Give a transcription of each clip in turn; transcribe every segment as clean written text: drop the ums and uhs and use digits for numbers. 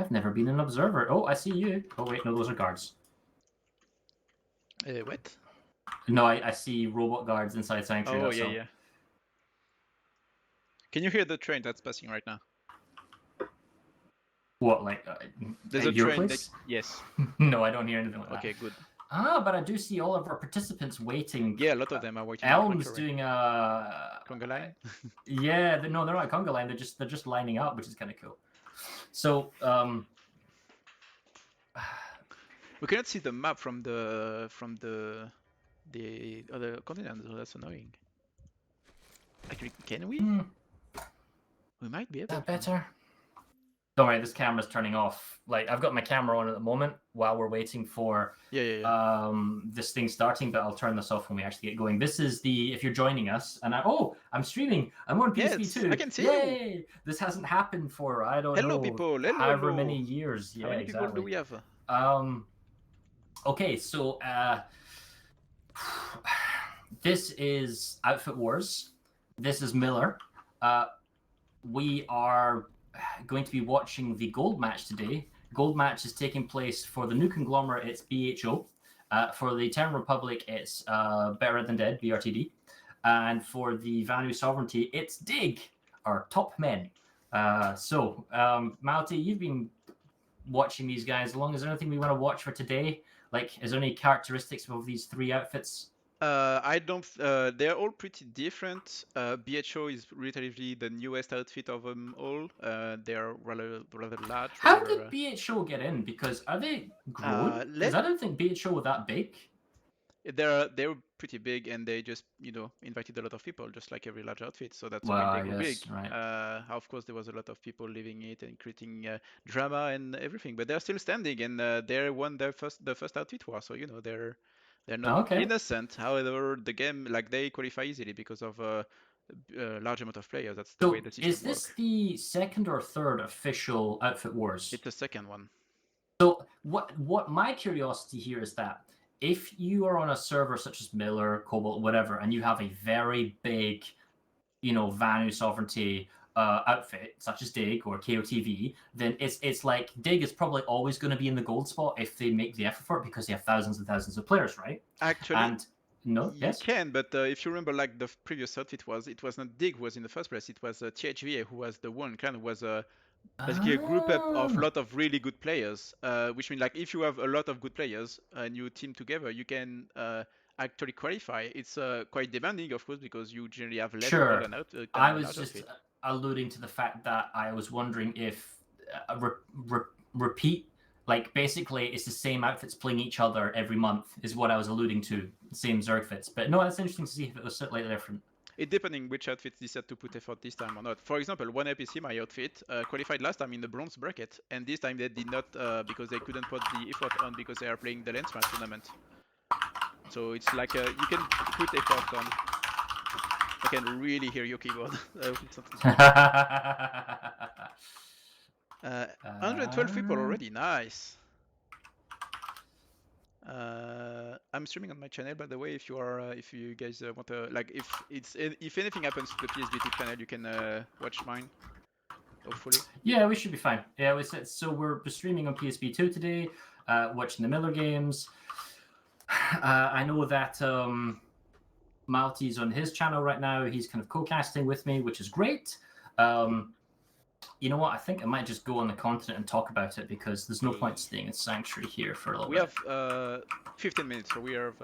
I've never been an observer. Oh, I see you. Oh, wait, no, those are guards. What? No, I see robot guards inside Sanctuary. Oh, yeah. Can you hear the train that's passing right now? What, like, There's at a your train place? Yes. No, I don't hear anything like that. Okay, good. Ah, but I do see all of our participants waiting. Yeah, a lot of them are waiting. Elm's doing a conga line. Yeah, no, they're not a conga line. They're just lining up, which is kind of cool. So, we cannot see the map from the other continent, so that's annoying. Actually, can we? We might be able to. Better. Don't worry, this camera's turning off. Like, I've got my camera on at the moment while we're waiting for this thing starting, but I'll turn this off when we actually get going. This is if you're joining us, and I'm streaming. I'm on PSP too. I can see Yay! you. This hasn't happened for, I don't Hello, know, people. however many years. How many people do we have? Okay, so this is Outfit Wars. This is Miller. We are going to be watching the gold match today. Gold match is taking place for the new conglomerate. It's BHO. For the Terran Republic, it's Better Than Dead, BRTD. And for the Vanu Sovereignty, it's Dig, our top men. Malty, you've been watching these guys long. Is there anything we want to watch for today? Like, is there any characteristics of these three outfits? I don't. They're all pretty different. BHO is relatively the newest outfit of them all. They're rather large. How did BHO get in? Because are they growing? Because I don't think BHO were that big. They're pretty big, and they just invited a lot of people, just like every large outfit. So that's why they go big. Right. Of course, there was a lot of people leaving it and creating drama and everything, but they're still standing, and they won the first outfit war. So they're not innocent. However, the game, like, they qualify easily because of a large amount of players. That's the way the system works. Is this the second or third official Outfit Wars? It's the second one. So what my curiosity here is that if you are on a server such as Miller, Cobalt, whatever, and you have a very big, Vanu Sovereignty outfit such as Dig or KOTV, then it's like Dig is probably always going to be in the gold spot if they make the effort for it because they have thousands and thousands of players, right? Actually, you can, but if you remember, like the previous outfit it was not Dig who was in the first place. It was THVA who was the one kind of was basically a group up of a lot of really good players, which means, like, if you have a lot of good players and you team together, you can actually qualify. It's quite demanding, of course, because you generally have less people than I was just alluding to the fact that I was wondering if repeat, like, basically it's the same outfits playing each other every month is what I was alluding to, same Zerg But no, that's interesting to see if it was slightly different. It depending which outfit decide to put effort this time or not. For example, one APC, my outfit, qualified last time in the bronze bracket, and this time they did not because they couldn't put the effort on because they are playing the Lens Match tournament. So it's like you can put effort on. I can really hear your keyboard. 112 people already, nice. I'm streaming on my channel, by the way. If you guys want to, like, if anything happens to the PSB2 channel, you can watch mine. Hopefully. Yeah, we should be fine. Yeah, so we're streaming on PSB2 today, watching the Miller games. I know that Malty's on his channel right now. He's kind of co-casting with me, which is great. You know what? I think I might just go on the continent and talk about it because there's no point staying in Sanctuary here for a little bit. We have 15 minutes, so we have.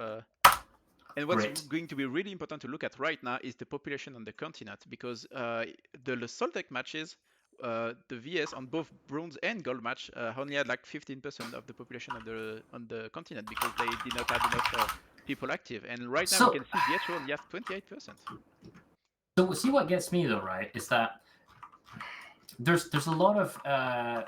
And what's going to be really important to look at right now is the population on the continent, because the Soltec matches, the VS on both bronze and gold match only had like 15% of the population on the continent because they did not have enough people active. And right now we can see BHO only have 28%. So see what gets me though, right, is that there's a lot of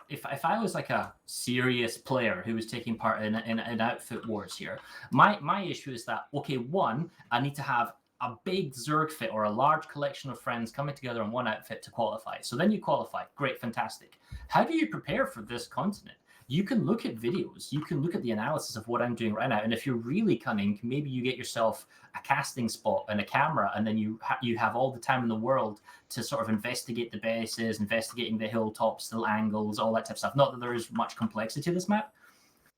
if I was like a serious player who was taking part in Outfit Wars here, my issue is that, okay, one, I need to have a big Zerg fit or a large collection of friends coming together on one outfit to qualify. So then you qualify, great, fantastic. How do you prepare for this continent? you can look at videos, you can look at the analysis of what I'm doing right now, and if you're really cunning, maybe you get yourself a casting spot and a camera, and then you have all the time in the world to sort of investigate the bases, investigating the hilltops, the angles, all that type of stuff. Not that there is much complexity to this map.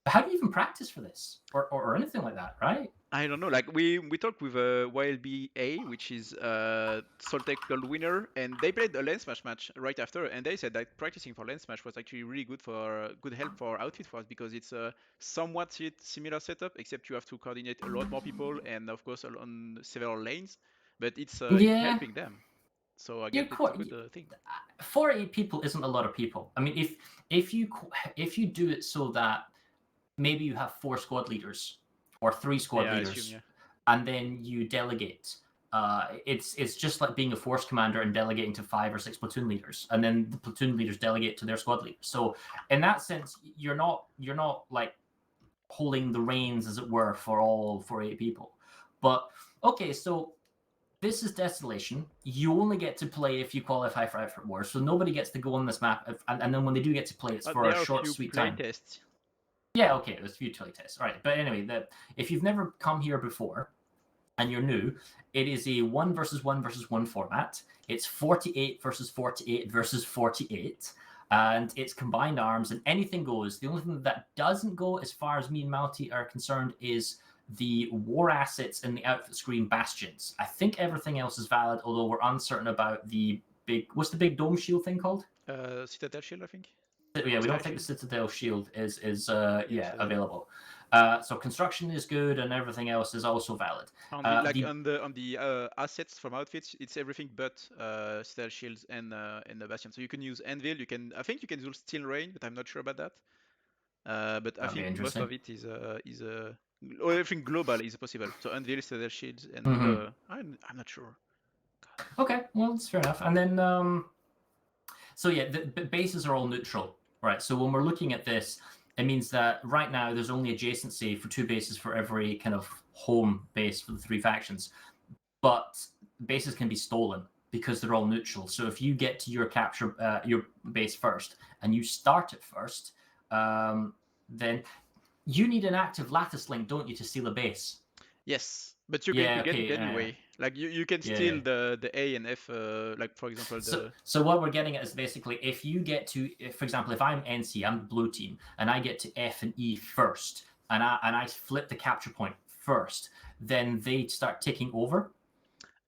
But how do you even practice for this or anything like that, right? I don't know. Like we talked with YLBA, which is Soltech Gold winner, and they played a lens smash match right after, and they said that practicing for lens smash was actually really good for good help for outfit for us because it's a somewhat similar setup, except you have to coordinate a lot more people and of course on several lanes, but it's Yeah, helping them. So I you're guess it's a quite. good thing. 48 people isn't a lot of people. I mean, if you do it so that maybe you have 4 squad leaders or 3 squad Yeah, I leaders, assume, yeah. and then you delegate. It's just like being a force commander and delegating to 5 or 6 platoon leaders, and then the platoon leaders delegate to their squad leaders. So in that sense, you're not like holding the reins, as it were, for all 48 people. But okay, so this is Desolation. You only get to play if you qualify for Effort Wars, so nobody gets to go on this map. And then when they do get to play, it's for There a are a short, few sweet play time. tests. Yeah, okay, there's a few utility tests. All right, but anyway, if you've never come here before and you're new, it is a 1 versus 1 versus 1 format. It's 48 versus 48 versus 48, and it's combined arms, and anything goes. The only thing that doesn't go, as far as me and Malty are concerned, is the war assets in the outfit screen bastions. I think everything else is valid, although we're uncertain about the what's the big dome shield thing called? Citadel Shield, I think. Yeah, we don't Sky think the Shield? Citadel shield is Yes, available. So construction is good, and everything else is also valid. On the assets from outfits, it's everything but Citadel Shields and the Bastion. So you can use Anvil. I think you can use Steel Rain, but I'm not sure about that. But I That'd be think most interesting. of it is everything global is possible. So Anvil, Citadel Shields, and I'm not sure. Okay, well, that's fair enough. And then so yeah, the bases are all neutral, right? So when we're looking at this, it means that right now there's only adjacency for 2 bases for every kind of home base for the 3 factions, but bases can be stolen because they're all neutral. So if you get to your base first and you start it first, then you need an active lattice link, don't you, to steal a base? Yes, but you're going Yeah. to get Okay. it anyway. Like you can Yeah. steal the A and F. Like for example So what we're getting at is basically if you get to, for example, if I'm NC, I'm the blue team, and I get to F and E first, and I flip the capture point first, then they start taking over.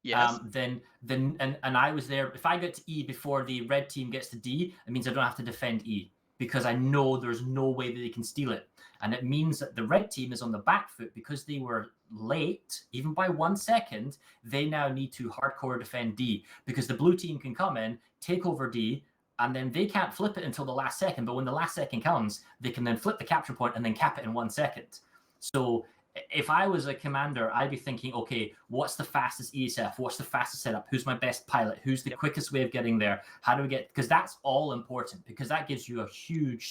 Yes. Then and I was there. If I get to E before the red team gets to D, it means I don't have to defend E because I know there's no way that they can steal it. And it means that the red team is on the back foot because they were late, even by 1 second. They now need to hardcore defend D because the blue team can come in, take over D, and then they can't flip it until the last second. But when the last second comes, they can then flip the capture point and then cap it in 1 second. So if I was a commander, I'd be thinking, okay, what's the fastest ESF? What's the fastest setup? Who's my best pilot? Who's the quickest way of getting there? How do we get? Because that's all important because that gives you a huge,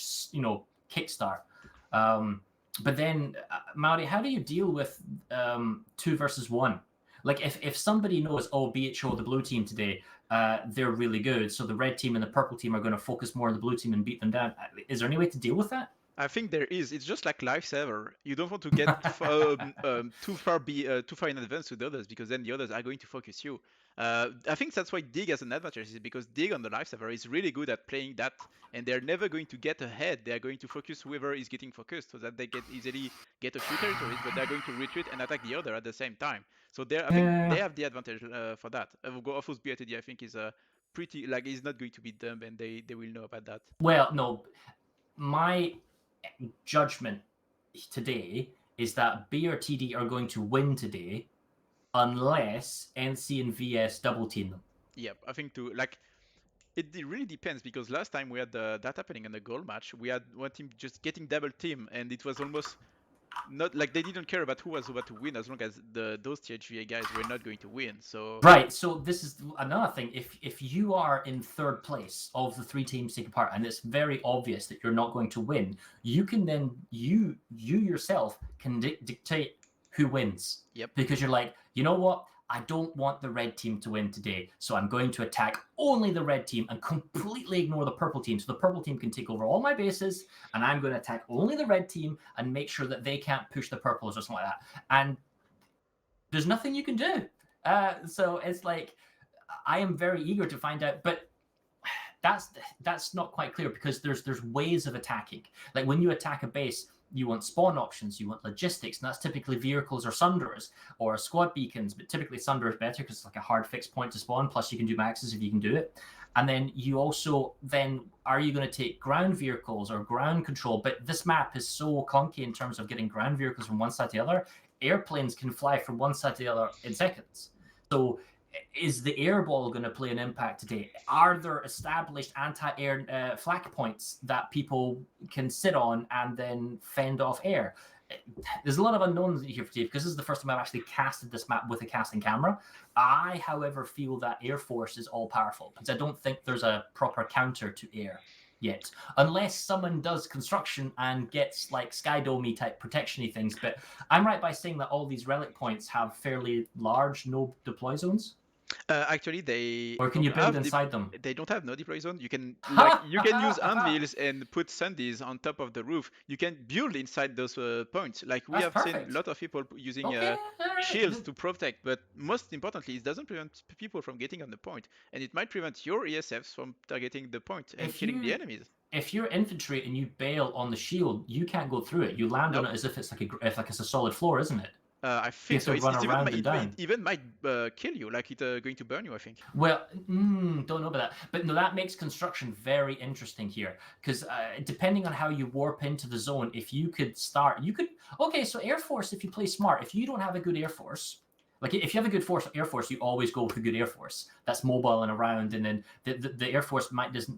kickstart. But then, Maori, how do you deal with 2 versus 1? Like if somebody knows, oh, BHO, the blue team today, they're really good, so the red team and the purple team are going to focus more on the blue team and beat them down. Is there any way to deal with that? I think there is. It's just like lifesaver. You don't want to get too far in advance to the others because then the others are going to focus you. I think that's why Dig has an advantage, is because Dig on the lifesaver is really good at playing that, and they're never going to get ahead. They are going to focus whoever is getting focused, so that they get easily get a few territories, but they're going to retreat and attack the other at the same time. So I think they have the advantage for that. Of course, BRTD I think is pretty like is not going to be dumb, and they will know about that. Well, no, my judgment today is that BRTD are going to win today unless NC and VS double team them. Yep, I think too. Like it really depends because last time we had that happening in the goal match. We had one team just getting double team, and it was almost not like they didn't care about who was about to win as long as those THVA guys were not going to win. So right. So this is another thing. If you are in 3rd place of the 3 teams taking part, and it's very obvious that you're not going to win, you can then you yourself can dictate who wins. Yep. Because you're like, you know what? I don't want the red team to win today, so I'm going to attack only the red team and completely ignore the purple team. So the purple team can take over all my bases, and I'm going to attack only the red team and make sure that they can't push the purples or something like that. And there's nothing you can do. So it's like, I am very eager to find out, but that's not quite clear because there's ways of attacking. Like when you attack a base, you want spawn options, you want logistics, and that's typically vehicles or sunderers or squad beacons, but typically sunder is better because it's like a hard fixed point to spawn, plus you can do maxes if you can do it. And then you also, are you going to take ground vehicles or ground control? But this map is so clunky in terms of getting ground vehicles from one side to the other. Airplanes can fly from one side to the other in seconds. So is the air ball going to play an impact today? Are there established anti-air flak points that people can sit on and then fend off air? There's a lot of unknowns here for today because this is the first time I've actually casted this map with a casting camera. I, however, feel that Air Force is all powerful because I don't think there's a proper counter to air yet, unless someone does construction and gets like Skydomey type protection-y things. But I'm right by saying that all these relic points have fairly large no deploy zones. Actually, they or can you build inside them? They don't have no deploy zone. You can use anvils and put sundies on top of the roof. You can build inside those points. Like we have seen a lot of people using shields to protect, but most importantly, it doesn't prevent people from getting on the point, and it might prevent your ESFs from targeting the point and killing the enemies. If you're infantry and you bail on the shield, you can't go through it. You land on it as if it's like it's a solid floor, isn't it? I think so. It even might kill you, like it's going to burn you, I think. Well, don't know about that. But no, that makes construction very interesting here. Because depending on how you warp into the zone, if you could okay, so Air Force, if you play smart, if you don't have a good Air Force, like if you have a good Air Force, you always go with a good Air Force that's mobile and around, and then the Air Force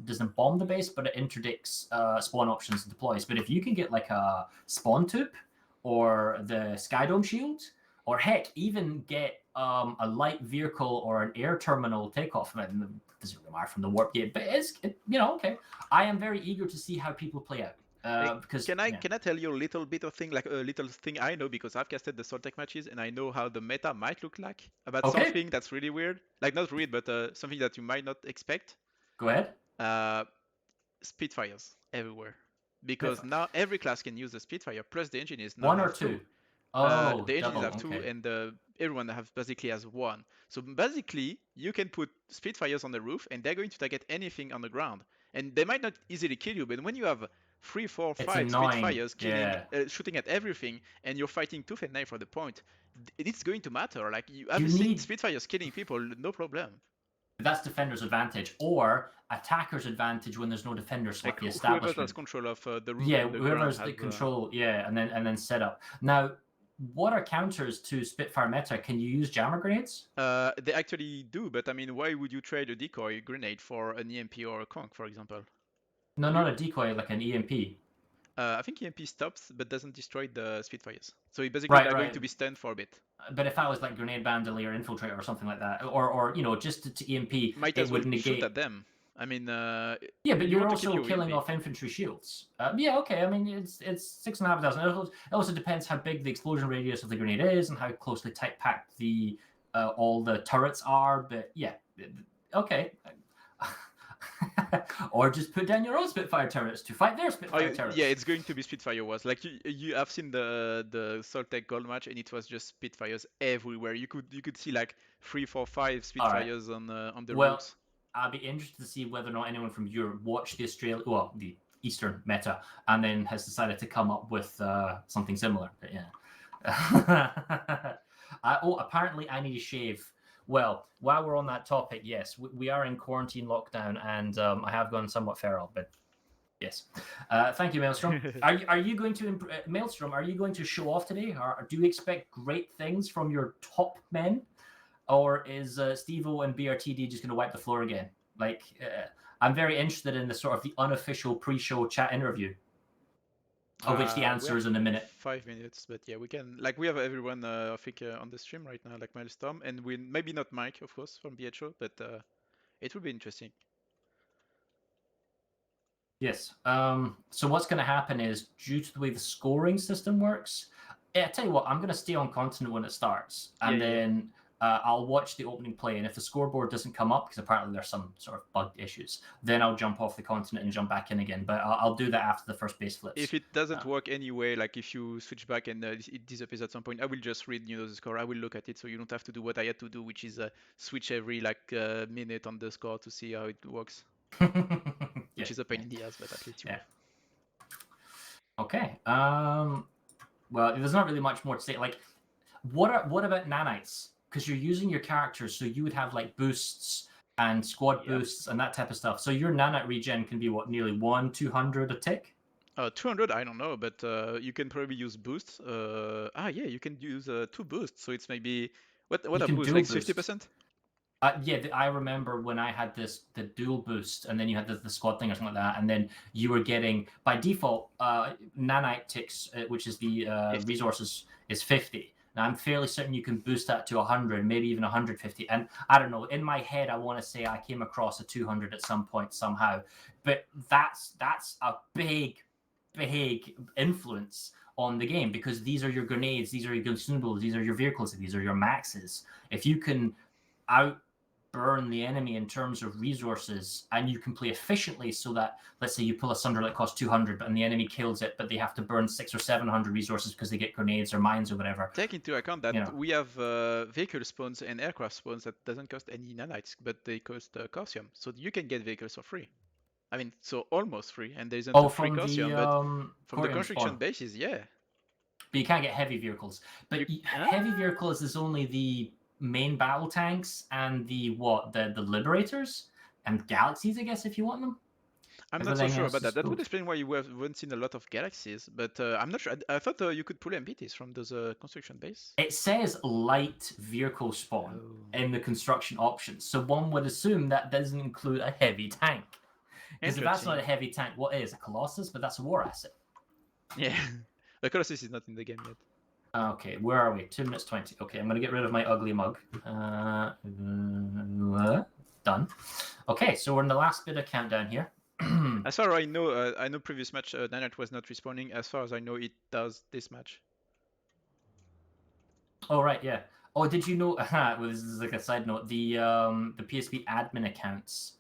doesn't bomb the base, but it interdicts spawn options and deploys. But if you can get like a spawn tube, or the Skydome shield, or heck, even get a light vehicle or an air terminal takeoff. It doesn't really matter from the warp gate, but okay. I am very eager to see how people play out. Because can I tell you a little bit of thing, like a little thing I know because I've casted the Soltec matches and I know how the meta might look like about something that's really weird, like not weird, but something that you might not expect. Go ahead. Spitfires everywhere. Because now every class can use the Spitfire, plus the engineers now one or two. The engineers have two, and everyone basically has one. So basically, you can put Spitfires on the roof, and they're going to target anything on the ground. And they might not easily kill you, but when you have 3, 4, 5 Spitfires shooting at everything, and you're fighting tooth and nail for the point, it's going to matter. Like I've seen Spitfires killing people, no problem. That's defender's advantage, or attacker's advantage when there's no defenders, like the establishment. Whoever has control of the roof. Yeah, whoever's the control. Yeah, and then set up. Now, what are counters to Spitfire meta? Can you use jammer grenades? They actually do, but I mean, why would you trade a decoy grenade for an EMP or a conch, for example? No, not a decoy, like an EMP. I think EMP stops but doesn't destroy the Spitfires. So basically they're going to be stunned for a bit. But if I was like grenade bandolier infiltrator or something like that, or just to EMP, might as well shoot at them. I mean, yeah, but you're also killing off infantry shields. Yeah, okay. I mean, it's 6,500. It also depends how big the explosion radius of the grenade is and how closely tight packed the all the turrets are. But yeah, okay. Or just put down your own Spitfire turrets to fight their Spitfire turrets. Yeah, it's going to be Spitfire Wars. Like you have seen the Soltec Gold match, and it was just Spitfires everywhere. You could see like 3, 4, 5 Spitfires on the roofs. I'll be interested to see whether or not anyone from Europe watched the Eastern meta, and then has decided to come up with something similar. But yeah. Apparently I need a shave. Well, while we're on that topic, yes, we are in quarantine lockdown, and I have gone somewhat feral, but yes. Thank you, Maelstrom. Are you going to Maelstrom? Are you going to show off today, or do you expect great things from your top men, or is Steve-O and BRTD just going to wipe the floor again? Like, I'm very interested in the sort of the unofficial pre-show chat interview, of which the answer is in a minute. 5 minutes, but yeah, we can. Like, we have everyone, I think, on the stream right now, like Maelstrom, and we maybe not Mike, of course, from BHO, but it will be interesting. Yes. So what's going to happen is, due to the way the scoring system works, I tell you what, I'm going to stay on continent when it starts, and then I'll watch the opening play, and if the scoreboard doesn't come up, because apparently there's some sort of bug issues, then I'll jump off the continent and jump back in again. But I'll do that after the first base flips. If it doesn't work anyway, like if you switch back and it disappears at some point, I will just read the score. I will look at it, so you don't have to do what I had to do, which is switch every minute on the score to see how it works. Which is a pain in the ass, but at least you know. Okay. Well, there's not really much more to say. Like, what about nanites? Because you're using your characters, so you would have like boosts and squad boosts and that type of stuff. So your nanite regen can be what, nearly 200 a tick? 200, I don't know, but you can probably use boosts. Yeah, you can use 2 boosts. So it's maybe what are boosts, like 50%? I remember when I had the dual boost, and then you had the squad thing or something like that, and then you were getting by default nanite ticks, which is the resources, is 50. Now I'm fairly certain you can boost that to 100, maybe even 150. And I don't know, in my head, I want to say I came across a 200 at some point somehow, but that's a big influence on the game, because these are your grenades, these are your consumables, these are your vehicles, these are your maxes. If you can outburn the enemy in terms of resources, and you can play efficiently, so that, let's say you pull a Sunderland that costs 200, and the enemy kills it, but they have to burn 600 or 700 resources because they get grenades or mines or whatever. Take into account that we have vehicle spawns and aircraft spawns that doesn't cost any nanites, but they cost calcium, so you can get vehicles for free. I mean, so almost free, and there isn't a free calcium, but from the construction bases, yeah. But you can't get heavy vehicles. But heavy vehicles is only the main battle tanks and the Liberators and Galaxies, I guess, if you want them. I'm not so sure about that. That would explain why you haven't seen a lot of Galaxies, but I'm not sure. I thought you could pull MBTs from those construction base. It says light vehicle spawn in the construction options, so one would assume that doesn't include a heavy tank. Because if that's not a heavy tank, what is? A Colossus? But that's a war asset. Yeah. The Colossus is not in the game yet. Okay, where are we? 2 minutes 20. Okay, I'm going to get rid of my ugly mug. Done. Okay, so we're in the last bit of countdown here. As far as I know previous match, Nanite was not respawning. As far as I know, it does this match. Oh, right, yeah. Oh, did you know, well, this is like a side note, the PSP admin accounts,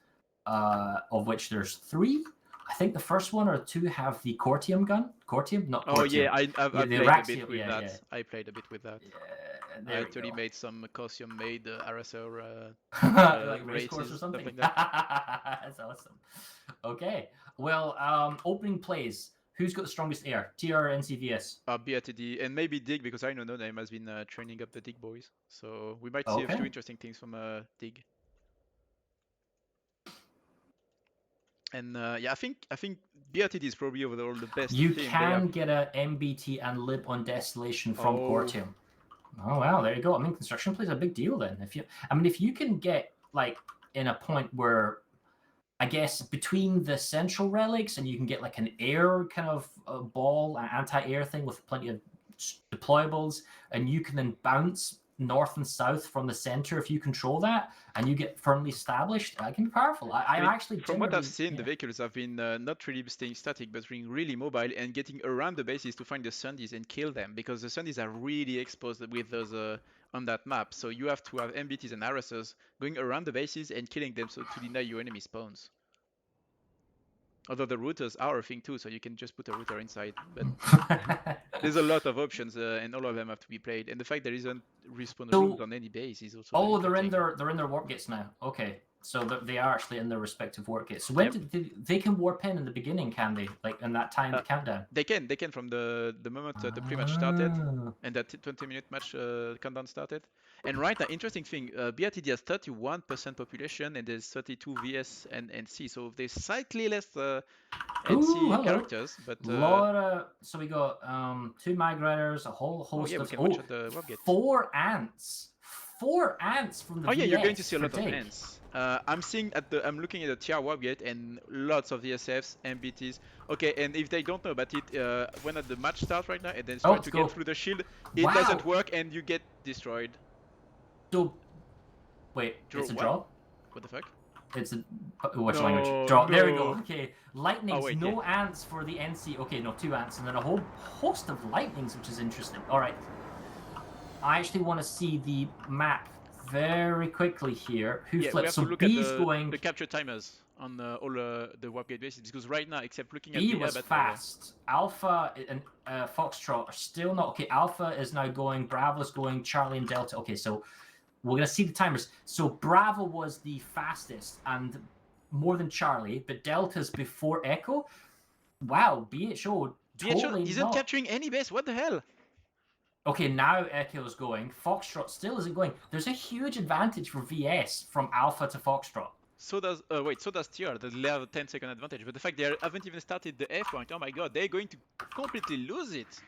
of which there's 3. I think the first 1 or 2 have the Cortium gun. Cortium? Not Cortium. Oh, yeah, I played a bit with that. Yeah. I played a bit with that. Yeah, I actually made some Calcium made Arasaur like race course or something. Like that. That's awesome. Okay, well, opening plays. Who's got the strongest air? TR or NCVS? BRTD, and maybe Dig, because I know No Name has been training up the Dig boys. So we might see a few interesting things from Dig. And yeah, I think BRTD is probably overall the best. You can get a MBT and lib on Desolation from Cortium. Oh wow, there you go. I mean, construction plays a big deal then. If you can get like in a point where, I guess, between the central relics, and you can get like an air kind of ball, an anti-air thing with plenty of deployables, and you can then bounce north and south from the center if you control that, and you get firmly established, that can be powerful. I mean, actually, from what I've seen, the vehicles have been not really staying static, but being really mobile and getting around the bases to find the Sundies and kill them, because the Sundies are really exposed with those on that map. So you have to have MBTs and Arasers going around the bases and killing them, so to deny your enemy spawns. Although the routers are a thing too, so you can just put a router inside. But there's a lot of options, and all of them have to be played. And the fact there isn't respawn rooms on any base is also. Oh, they're in their warp gates now. Okay, so they are actually in their respective warp gates. So when did they can warp in the beginning? Can they, like in that timed countdown? They can from the moment the pre-match started and that 20-minute match countdown started. And right now, interesting thing, BRTD has 31% population and there's 32 VS and NC, so there's slightly less NC characters. But so we got 2 mag riders, a whole host of 4 ants. 4 ants from the VS. You're going to see a lot of ants. I'm looking at the TR warp gate and lots of VSFs, MBTs. Okay, and if they don't know about it, when the match starts right now and then try to get through the shield, it doesn't work and you get destroyed. So, wait, it's a draw? What the fuck? It's a which language? Draw. There we go. Okay, lightnings, ants for the NC. Okay, no, 2 ants, and then a whole host of lightnings, which is interesting. All right, I actually want to see the map very quickly here. Who Yeah, we flips? have So to look B's at going. the capture timers on all the warp gate bases, because right now, except looking at B the was air battle, fast. Alpha and Foxtrot are still not okay. Alpha is now going. Bravo's going. Charlie and Delta. Okay, so we're gonna see the timers. So Bravo was the fastest and more than Charlie, but Delta's before Echo. Wow, BHO BHO totally isn't not. capturing any base. What the hell? Okay, now Echo's going. Foxtrot still isn't going. There's a huge advantage for VS from Alpha to Foxtrot. So does so does TR. They have a 10-second advantage. But the fact they haven't even started the F point, oh my god, they're going to completely lose it.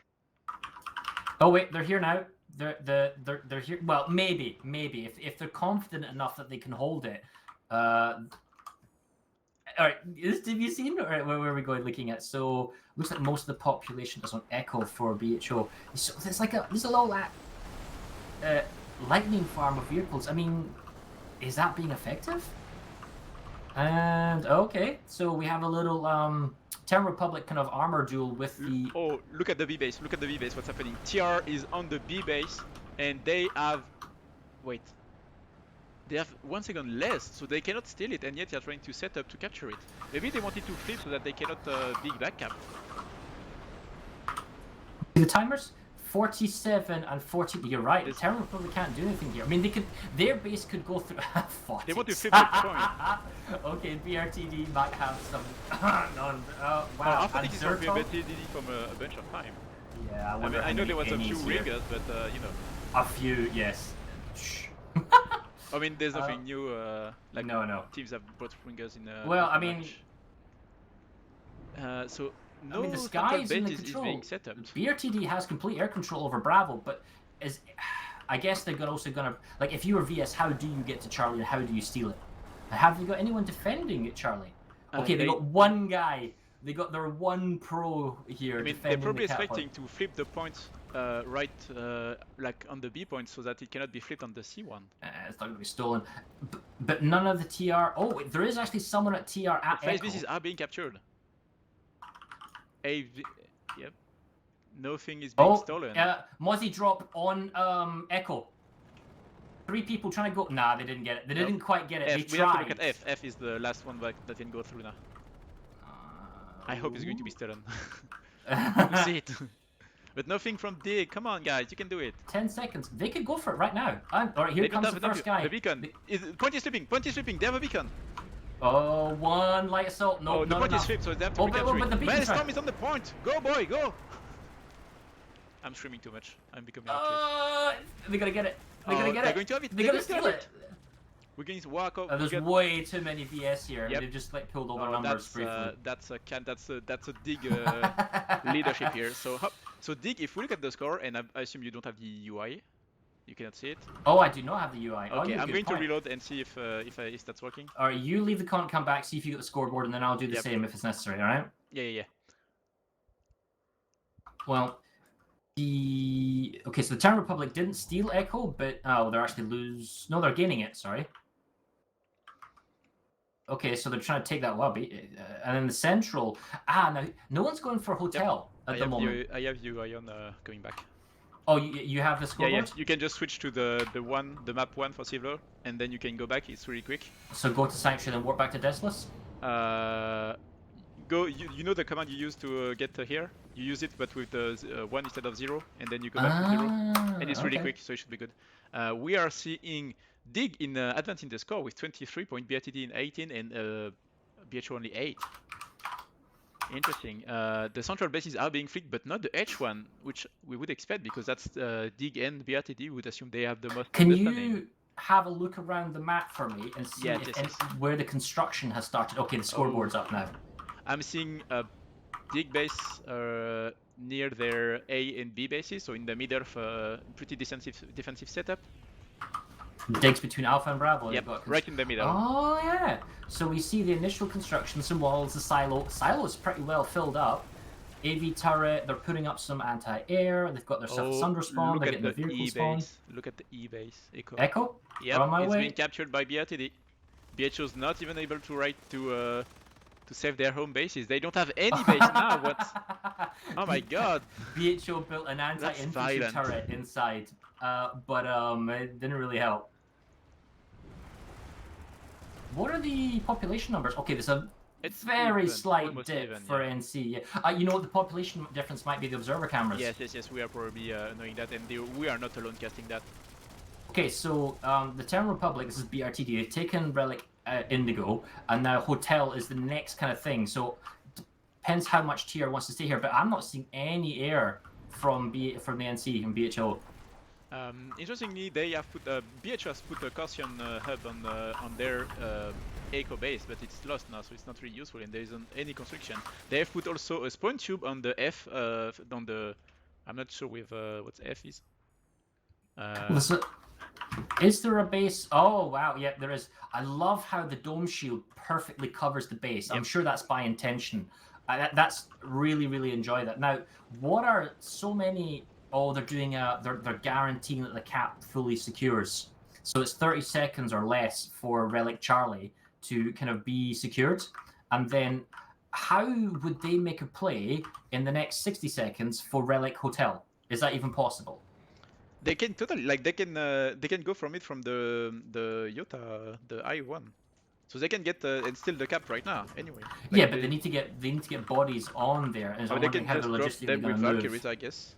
Oh wait, they're here now. They're here. Well, maybe if they're confident enough that they can hold it. All right, have you seen? All right, where are we going? Looking at so looks like most of the population is on Echo for BHO. So there's like there's a little lightning farm of vehicles. I mean, is that being effective? And okay, so we have a little Terran Republic kind of armor duel with the. Oh, look at the B base. Look at the B base. What's happening? TR is on the B base, and they have. Wait. They have 1 second less, so they cannot steal it, and yet they are trying to set up to capture it. Maybe they wanted to flip so that they cannot big back cap. The timers 47 and 40. You're right. Terran Republic can't do anything here. I mean, they could. Their base could go through. They want to flip the point. Okay, BRTD might have some. None. Wow. After this is from BRTD from a bunch of time. Yeah, I mean, I know there was a few ringers, but you know. A few, yes. Shh. I mean, there's nothing new. Like no. Teams have brought ringers in. Well, I mean. So. No, I mean, the sky is in the control. Being set up. BRTD has complete air control over Bravo, but I guess they're also gonna like if you were VS, how do you get to Charlie and how do you steal it? Have they got anyone defending it, Charlie? Okay, they got one guy. They got their one pro here. I mean, they're probably expecting to flip the point right, like on the B point, so that it cannot be flipped on the C one. It's not gonna be stolen, but none of the TR. Oh, wait, there is actually someone at TR at Phase bases are being captured. Yep. Nothing is being stolen. Mozzie drop on Echo. 3 people trying to go. Nah, they didn't get it. They didn't quite get it. F. They We tried. have to look at F. F is the last one that didn't go through now. I hope it's going to be stolen. We'll see it. But nothing from Dig. Come on, guys, you can do it. 10 seconds. They could go for it right now. Alright, here comes the first guy. The beacon. Point is slipping. Point is slipping. They have a beacon. Oh, one light assault. No, the point is flipped, so they have to recapture it. Maelstrom is on the point. Go, boy, go. I'm screaming too much. I'm becoming they're gonna get it. They're gonna get it. They're going to have it. They're gonna steal it. We're going to walk off. There's way too many VS here. Yep. They've just like pulled over numbers briefly. That's a Dig leadership here. So Dig, if we look at the score, and I assume you don't have the UI, you cannot see it. Oh, I do not have the UI. Okay, I'm going to reload and see if that's working. All right, you leave the con, come back, see if you get the scoreboard, and then I'll do the same if it's necessary. All right? Yeah. Well, okay, so the Terran Republic didn't steal Echo, but they're actually No, they're gaining it. Sorry. Okay, so they're trying to take that lobby, and then the central. Now no one's going for hotel at the moment. I have you, Ion, coming back. Oh, you have the scoreboard? Yeah. You can just switch to the map 1 for Silver, and then you can go back. It's really quick. So go to Sanctuary and warp back to Desolus? Go. You know the command you use to get here? You use it, but with the 1 instead of 0, and then you go back to 0. And it's really quick, so it should be good. We are seeing Dig in advancing the score with 23 point, BRTD in 18, and BHO only 8. Interesting. The central bases are being flicked, but not the H1, which we would expect because that's Dig and BRTD. Would assume they have the most. Can you have a look around the map for me and see where the construction has started? Okay, the scoreboard's up now. I'm seeing a Dig base near their A and B bases, so in the middle of a pretty defensive setup. Digs between Alpha and Bravo. Yep, right in the middle. Oh, yeah. So we see the initial construction, some walls, the silo. Silo is pretty well filled up. AV turret, they're putting up some anti-air. They've got their Sunder spawn. They're getting the vehicle spawn. Look at the E-base. Echo? Yep, on my it's way. being captured by BRTD. BHO's not even able to save their home bases. They don't have any base now. What? Oh my god. BHO built an anti-infantry turret inside, but it didn't really help. What are the population numbers? Okay, there's a It's very even, slight almost dip even, for yeah. NC. Yeah. You know what the population difference might be? The observer cameras. Yes. We are probably knowing that, and we are not alone casting that. Okay, so the Terran Republic, this is BRTD, they've taken Relic Indigo, and now Hotel is the next kind of thing. So depends how much TR wants to stay here, but I'm not seeing any air from the NC and BHO. Interestingly, they have put BHO has put a Caution hub on their Echo base, but it's lost now, so it's not really useful, and there isn't any construction. They have put also a spawn tube on the F, on the. I'm not sure with what F is. Is there a base? Oh wow, yeah, there is. I love how the dome shield perfectly covers the base. Yep. I'm sure that's by intention. That's really enjoy that. Now, what are so many? Oh, they're doing they're guaranteeing that the cap fully secures. So it's 30 seconds or less for Relic Charlie to kind of be secured, and then how would they make a play in the next 60 seconds for Relic Hotel? Is that even possible? They can totally they can go from the Yota the I1, so they can get and still the cap right now anyway. Like Yeah, but they need to get bodies on there, and so I'm they wondering can how they're just drop logistically them with going to move. Valkyries, I guess,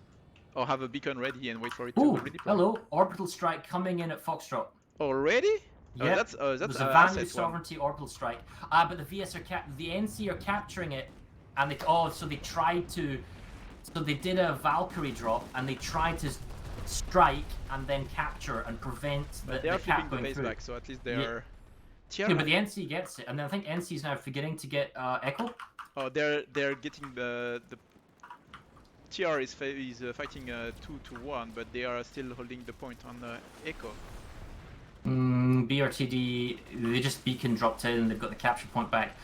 or have a beacon ready and wait for it to Ooh, redeploy. hello, orbital strike coming in at Foxtrot. Already? Yeah, that's there's a Value Sovereignty orbital strike. But the VS are the NC are capturing it, and so they tried to, so they did a Valkyrie drop, and they tried to strike and then capture and prevent the cap going through. Back, so at least they are. Yeah, but the NC gets it, and then I think NC is now forgetting to get Echo. Oh, they're getting the TR is fighting 2-1, but they are still holding the point on Echo. BRTD, they just beacon dropped in, they've got the capture point back.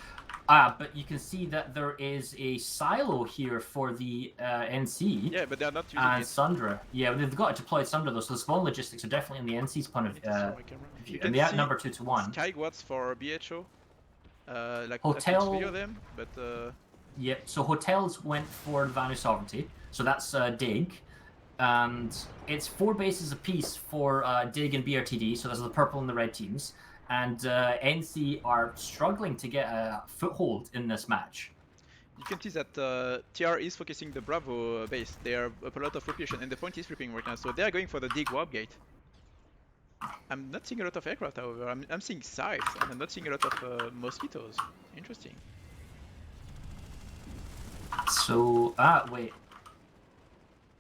But you can see that there is a silo here for the NC. Yeah, but they're not using and Sundra. Yeah, they've got a deployed Sundra though, so the spawn logistics are definitely in the NC's point of view. And they outnumber 2-1. Skywatts for BHO. Like Hotel. Of them, but yeah, so Hotels went for Value Sovereignty, so that's Dig. And it's 4 bases apiece for Dig and BRTD, so those are the purple and the red teams. And NC are struggling to get a foothold in this match. You can see that TR is focusing the Bravo base. They are up a lot of population, and the point is flipping right now, so they are going for the Dig warp gate. I'm not seeing a lot of aircraft, however. I'm seeing scythes, and I'm not seeing a lot of mosquitoes. Interesting. So, wait.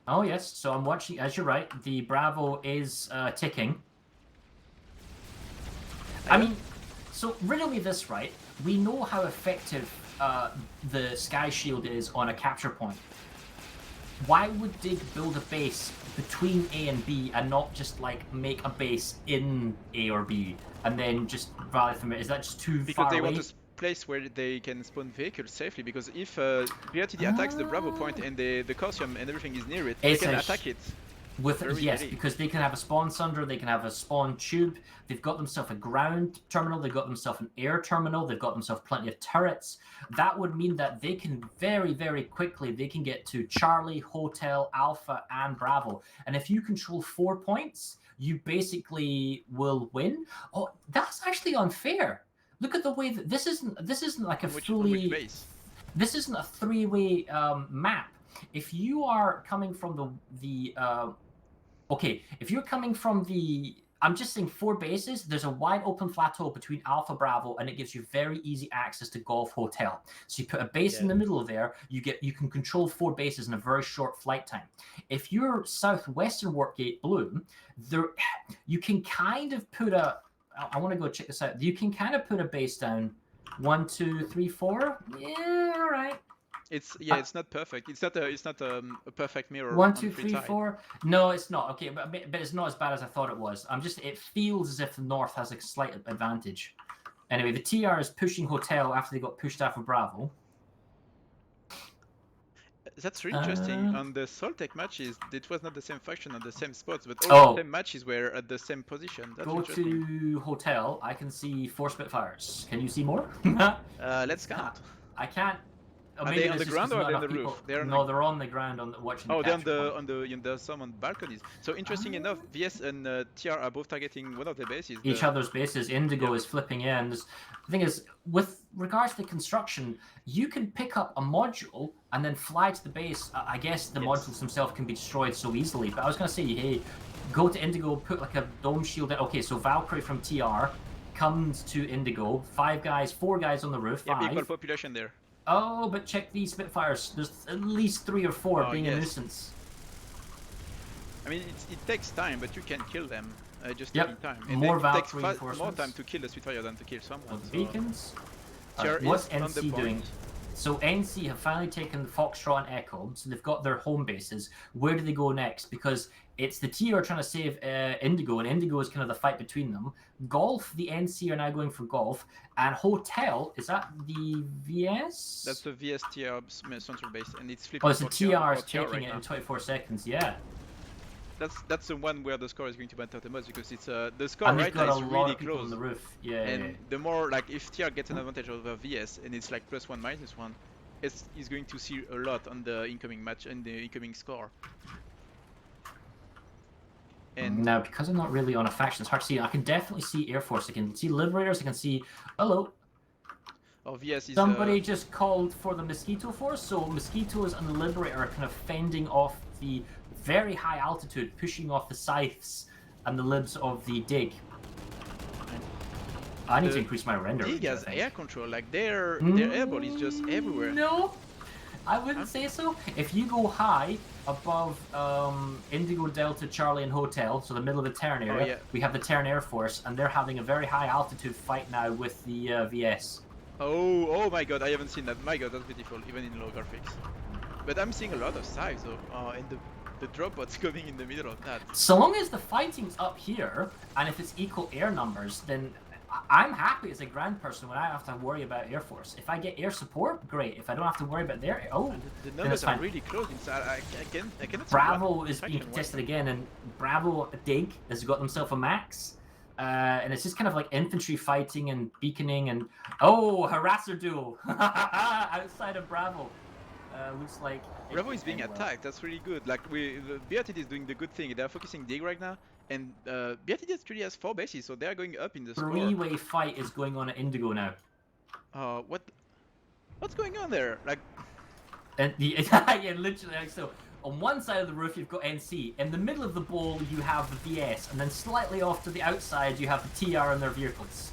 Oh, yes. So I'm watching, as you're right, the Bravo is ticking. I mean, so riddle this, right? We know how effective the Sky Shield is on a capture point. Why would Dig build a base between A and B and not just, like, make a base in A or B and then just rally from it? Is that just too far away? Because they want a place where they can spawn vehicles safely, because if BRTD attacks the Bravo point and the Caution and everything is near it, they can attack it. Because they can have a spawn Sundra, they can have a spawn tube, they've got themselves a ground terminal, they've got themselves an air terminal, they've got themselves plenty of turrets. That would mean that they can very quickly, they can get to Charlie, Hotel, Alpha, and Bravo. And if you control 4 points, you basically will win. Oh, that's actually unfair. Look at the way that this isn't like a fully... This isn't a 3-way map. If you are coming from if you're coming from I'm just saying 4 bases, there's a wide open plateau between Alpha Bravo, and it gives you very easy access to Golf Hotel. So you put a base in the middle of there, you can control 4 bases in a very short flight time. If you're southwestern Warpgate Blue, you can kind of put I want to go check this out. You can kind of put a base down 1, 2, 3, 4. Yeah, all right. It's not perfect. It's not a perfect mirror. 1, 2, 3, 4. No, it's not. Okay, but it's not as bad as I thought it was. It feels as if the North has a slight advantage. Anyway, the TR is pushing Hotel after they got pushed off of Bravo. That's really interesting. On the Soltec matches, it was not the same faction on the same spots, but all the same matches were at the same position. That's go to Hotel. I can see 4 Spitfires. Can you see more? Let's count. I can't. Or Are maybe they on there's the just 'cause ground or are not they on enough the roof? people. They're on No, the... they're on the ground watching the Oh, they're on capture the point. there's some on balconies. So interesting enough, VS and TR are both targeting one of the bases. Each other's bases. Indigo Yep. is flipping in. The thing is, with regards to construction, you can pick up a module and then fly to the base. I guess the modules themselves can be destroyed so easily. But I was going to say, hey, go to Indigo, put like a dome shield in. Okay, so Valkyrie from TR comes to Indigo. 4 guys on the roof. Yep, 5. equal population there. Oh, but check these Spitfires. There's at least 3 or 4 being a nuisance. I mean, it takes time, but you can kill them just taking time. And more then it takes more time to kill the Spitfire than to kill someone. So beacons. What's NC doing? So NC have finally taken the Foxtrot and Echo, so they've got their home bases. Where do they go next? Because it's the TR trying to save Indigo, and Indigo is kind of the fight between them. Golf, the NC are now going for Golf, and Hotel, is that the VS? That's the VS TR central base, and it's flipping. Oh, it's the TR is taking right it now. in 24 seconds, yeah. That's the one where the score is going to matter the most, because it's the score and right now is really close. On the roof. Yeah, and the more, like, if TR gets an advantage over VS and it's like +1 -1, he's going to see a lot on the incoming match and the incoming score. And now, because I'm not really on a faction, it's hard to see. I can definitely see Air Force. I can see Liberators. I can see. Hello. Oh, VS is. Somebody just called for the Mosquito Force. So Mosquitoes and the Liberator are kind of fending off the very high altitude, pushing off the scythes and the libs of the dig. I need to increase my render. Dig has air control. Like their airball is just everywhere. No, I wouldn't say so. If you go high above Indigo, Delta, Charlie, and Hotel, so the middle of the Terran area, we have the Terran Air Force, and they're having a very high altitude fight now with the VS. Oh my god, I haven't seen that. My god, that's beautiful, even in low graphics. But I'm seeing a lot of size though, and the drop bots coming in the middle of that. So long as the fighting's up here, and if it's equal air numbers, then I'm happy as a grand person when I have to worry about Air Force. If I get air support, great. If I don't have to worry about their the numbers are really close inside. I cannot. Bravo is being contested again, and Bravo Dig has got themselves a max. And it's just kind of like infantry fighting and beaconing and harasser duel outside of Bravo. Looks like Bravo is being attacked. That's really good. Like the BRTD is doing the good thing. They're focusing Dig right now, and BRTD actually has 4 bases, so they are going up in the score. 3-way fight is going on at Indigo now. What's going on there? Like, and yeah, literally like so. On one side of the roof, you've got NC. In the middle of the bowl, you have the VS. And then slightly off to the outside, you have the TR and their vehicles.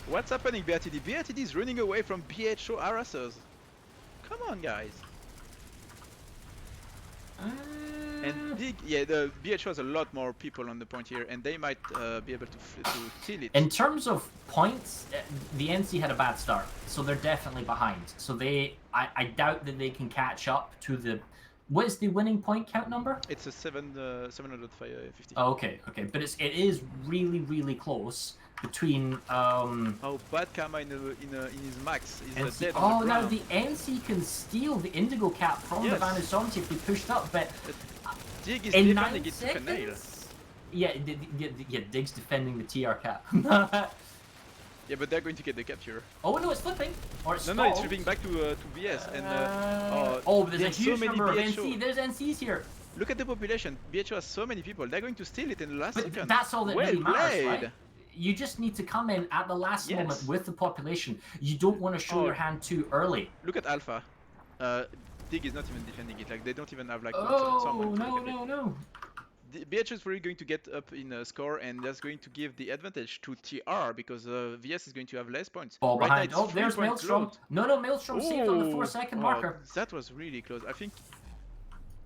What's happening, BRTD? BRTD is running away from BHO harassers. Come on, guys. And the BHO has a lot more people on the point here, and they might be able to steal it. In terms of points, the NC had a bad start, so they're definitely behind. So I doubt that they can catch up to the. What is the winning point count number? It's a 750. Oh, okay, but it is really, really close between. Bad karma in his max. He's dead on the ground. Now the NC can steal the Indigo cap from the Van Sovereignty if they pushed up, but. Dig is in defending 9 it seconds? to nail. Yeah, Dig's defending the TR cap. Yeah, but they're going to get the capture. Oh no, it's flipping. Or it's No, it's flipping back to VS. And but there's a huge number of NC. There's NCs here. Look at the population. BHO has so many people. They're going to steal it in the last second. That's all that really matters, played. right? You just need to come in at the last moment with the population. You don't want to show your hand too early. Look at Alpha. Dig is not even defending it. Like they don't even have like. No. The BH is really going to get up in a score, and that's going to give the advantage to TR because VS is going to have less points. Ball right behind. Now There's Maelstrom. No, Maelstrom saved on the 4-second marker. That was really close. I think.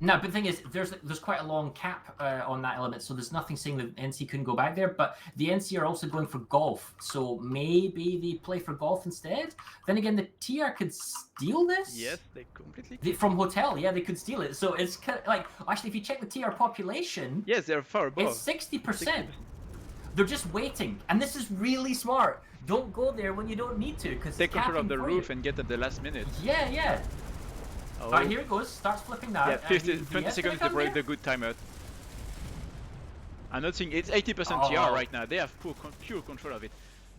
No, but the thing is, there's quite a long cap on that element, so there's nothing saying that NC couldn't go back there. But the NC are also going for golf, so maybe they play for golf instead. Then again, the TR could steal this. Yes, they completely. From Hotel, yeah, they could steal it. So it's kind of like actually, if you check the TR population, yes, they're far above. It's 60%. They're just waiting, and this is really smart. Don't go there when you don't need to, because take control of the roof and get at the last minute. Yeah. Oh. Alright, here it goes. Starts flipping now. Yeah, 20 seconds to break the good timeout. I'm not seeing it's 80% TR right now. They have pure control of it.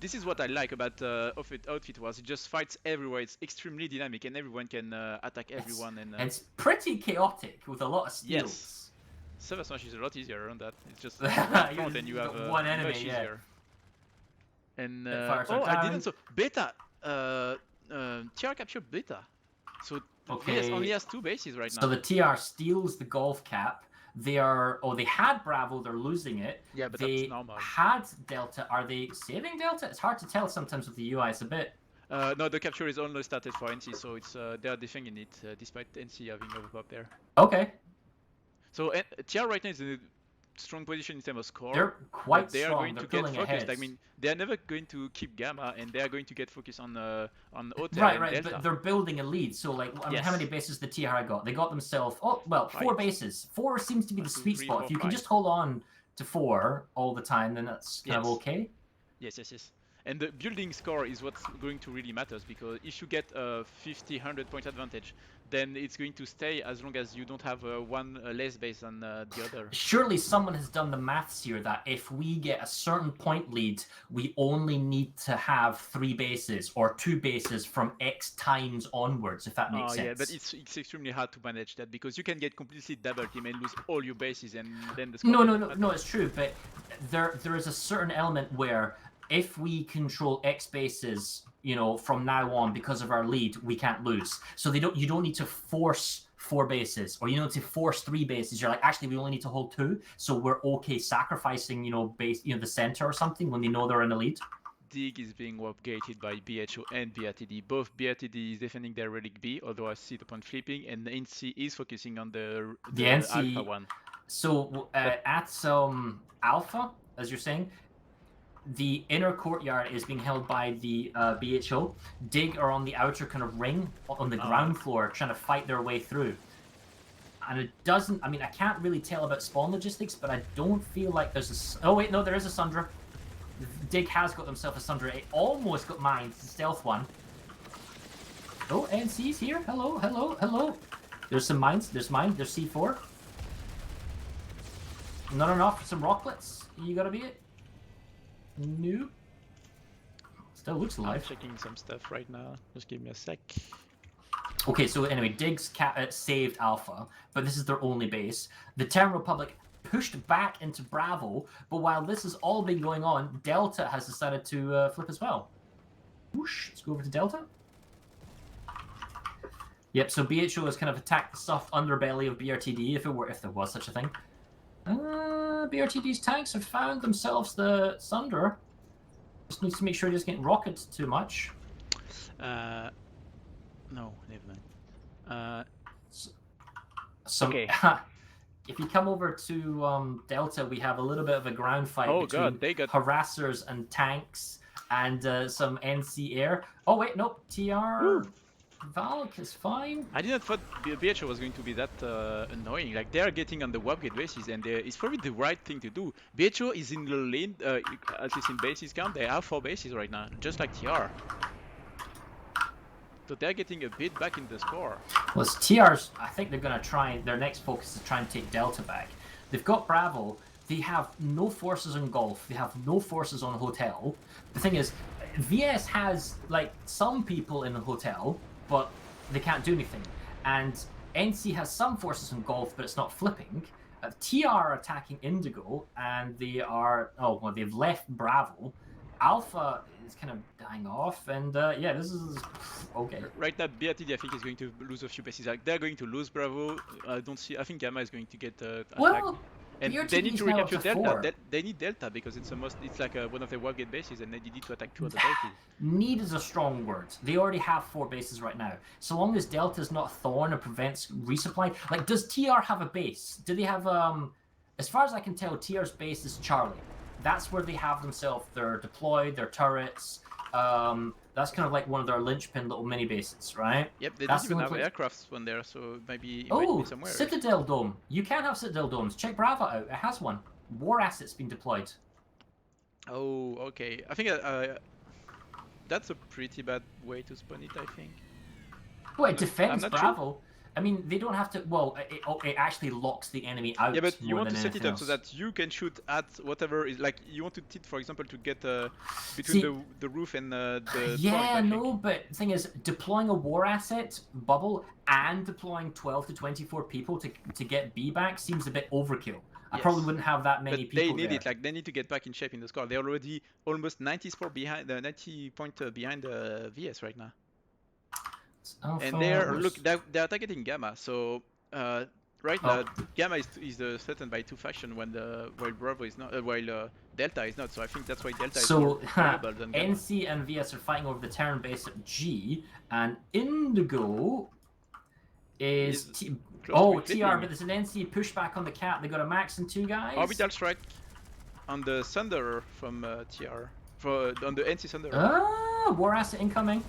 this is what I like about Outfit Wars. It just fights everywhere. It's extremely dynamic, and everyone can attack everyone. And it's pretty chaotic with a lot of steals. yes, Server Smash is a lot easier around that. It's just You and you have one enemy, much easier. And I didn't. So beta, TR captured beta. So VS only has 2 bases right now. So the TR steals the golf cap. They had Bravo, they're losing it. Yeah, but they that's normal. had Delta. Are they saving Delta? It's hard to tell sometimes with the UI. It's a bit. No, the capture is only started for NC, so it's they are defending it despite NC having overpop there. Okay. So TR right now is in a strong position in terms of score. They're quite they strong. Are going they're to get focused. Ahead. I mean, they are never going to keep Gamma, and they are going to get focused on Hotel right, and right. Delta. But they're building a lead. So like, I mean, how many bases the TR got? They got themselves 4 bases. 4 seems to be the sweet spot. 4, if you can 5. just hold on to 4 all the time, then that's kind of okay. Yes. And the building score is what's going to really matters, because if you get a 50-100 point advantage, then it's going to stay as long as you don't have one less base than the other. Surely someone has done the maths here that if we get a certain point lead, we only need to have 3 bases or 2 bases from X times onwards, if that makes sense. Yeah, but it's extremely hard to manage that, because you can get completely double team and lose all your bases, and then the score No, it's true, but there is a certain element where if we control X bases, from now on because of our lead, we can't lose. So you don't need to force 4 bases, or you don't need to force 3 bases. You're like, actually, we only need to hold 2, so we're okay sacrificing, base, the center or something when they know they're in the lead. Dig is being warp-gated by BHO and BRTD. Both BRTD is defending their Relic B, although I see the point flipping, and NC is focusing on the NC, Alpha one. So at Alpha, as you're saying, the inner courtyard is being held by the BHO. Dig are on the outer kind of ring on the ground floor trying to fight their way through. And it doesn't, I can't really tell about spawn logistics, but I don't feel like there's a... Oh wait, no, there is a Sundra. Dig has got themselves a Sundra. It almost got mine, the stealth one. Oh, NC's here. Hello. There's some mines, there's mine, there's C4. Not enough for some rocklets. You gotta be it. Nope. Still looks alive. I'm checking some stuff right now. Just give me a sec. Okay, so anyway, Diggs saved Alpha, but this is their only base. The Terran Republic pushed back into Bravo, but while this has all been going on, Delta has decided to flip as well. Whoosh, let's go over to Delta. Yep, so BHO has kind of attacked the soft underbelly of BRTD, if there was such a thing. BRTD's tanks have found themselves the Sunder. Just needs to make sure he doesn't get rocketed too much. No, never mind. Okay. If you come over to Delta, we have a little bit of a ground fight between harassers and tanks and some NC air. Oh wait, nope, TR... Woo. Valk is fine. I didn't thought BHO was going to be that annoying. Like, they are getting on the warp gate bases, and it's probably the right thing to do. BHO is in the lane, at least in bases count. They have 4 bases right now, just like TR. So they're getting a bit back in the score. Well, it's TR's. I think they're going to try. Their next focus is try and take Delta back. They've got Bravo. They have no forces on Golf. They have no forces on Hotel. The thing is, VS has like some people in the Hotel, but they can't do anything. And NC has some forces in Golf, but it's not flipping. TR are attacking Indigo, and they are... Oh, well, they've left Bravo. Alpha is kind of dying off, and yeah, this is... Okay. Right now, BRTD, I think, is going to lose a few bases. Like, they're going to lose Bravo. I think Gamma is going to get attacked. Well, and BRTD they need to recapture Delta. 4. They need Delta because it's like one of their warp gate bases, and they need to attack 2 other bases. Need is a strong word. They already have 4 bases right now. So long as Delta is not Thorn and prevents resupply. Like, does TR have a base? Do they have as far as I can tell, TR's base is Charlie. That's where they have themselves. They're deployed. Their turrets. That's kind of like one of their linchpin little mini bases, right? Yep, they don't even have aircrafts when there, so maybe it might be somewhere. Citadel Dome. You can have Citadel Domes. Check Bravo out. It has one. War assets being deployed. Oh, okay. I think that's a pretty bad way to spawn it, I think. Well, it defends Bravo. I mean, they don't have to. Well, it actually locks the enemy out. Yeah, but you more want than to set it anything up so else. that you can shoot at whatever is like you want it, for example, to get between See, the roof and the point. yeah, I think. no, but the thing is, deploying a war asset bubble and deploying 12 to 24 people to get B back seems a bit overkill. I probably Yes. wouldn't have that many But they people need there. it. Like they need to get back in shape in the score. They're already almost 90 score behind the 90 point behind the VS right now. And they're look they're targeting Gamma. So right now Gamma is threatened by two factions when while Bravo is not while Delta is not. So I think that's why Delta is more vulnerable than Gamma. NC and VS are fighting over the Terran base at G, and Indigo is TR, but there's an NC pushback on the Cat. They got a max and 2 guys. Orbital strike on the Thunder from TR on the NC Thunder. War asset incoming.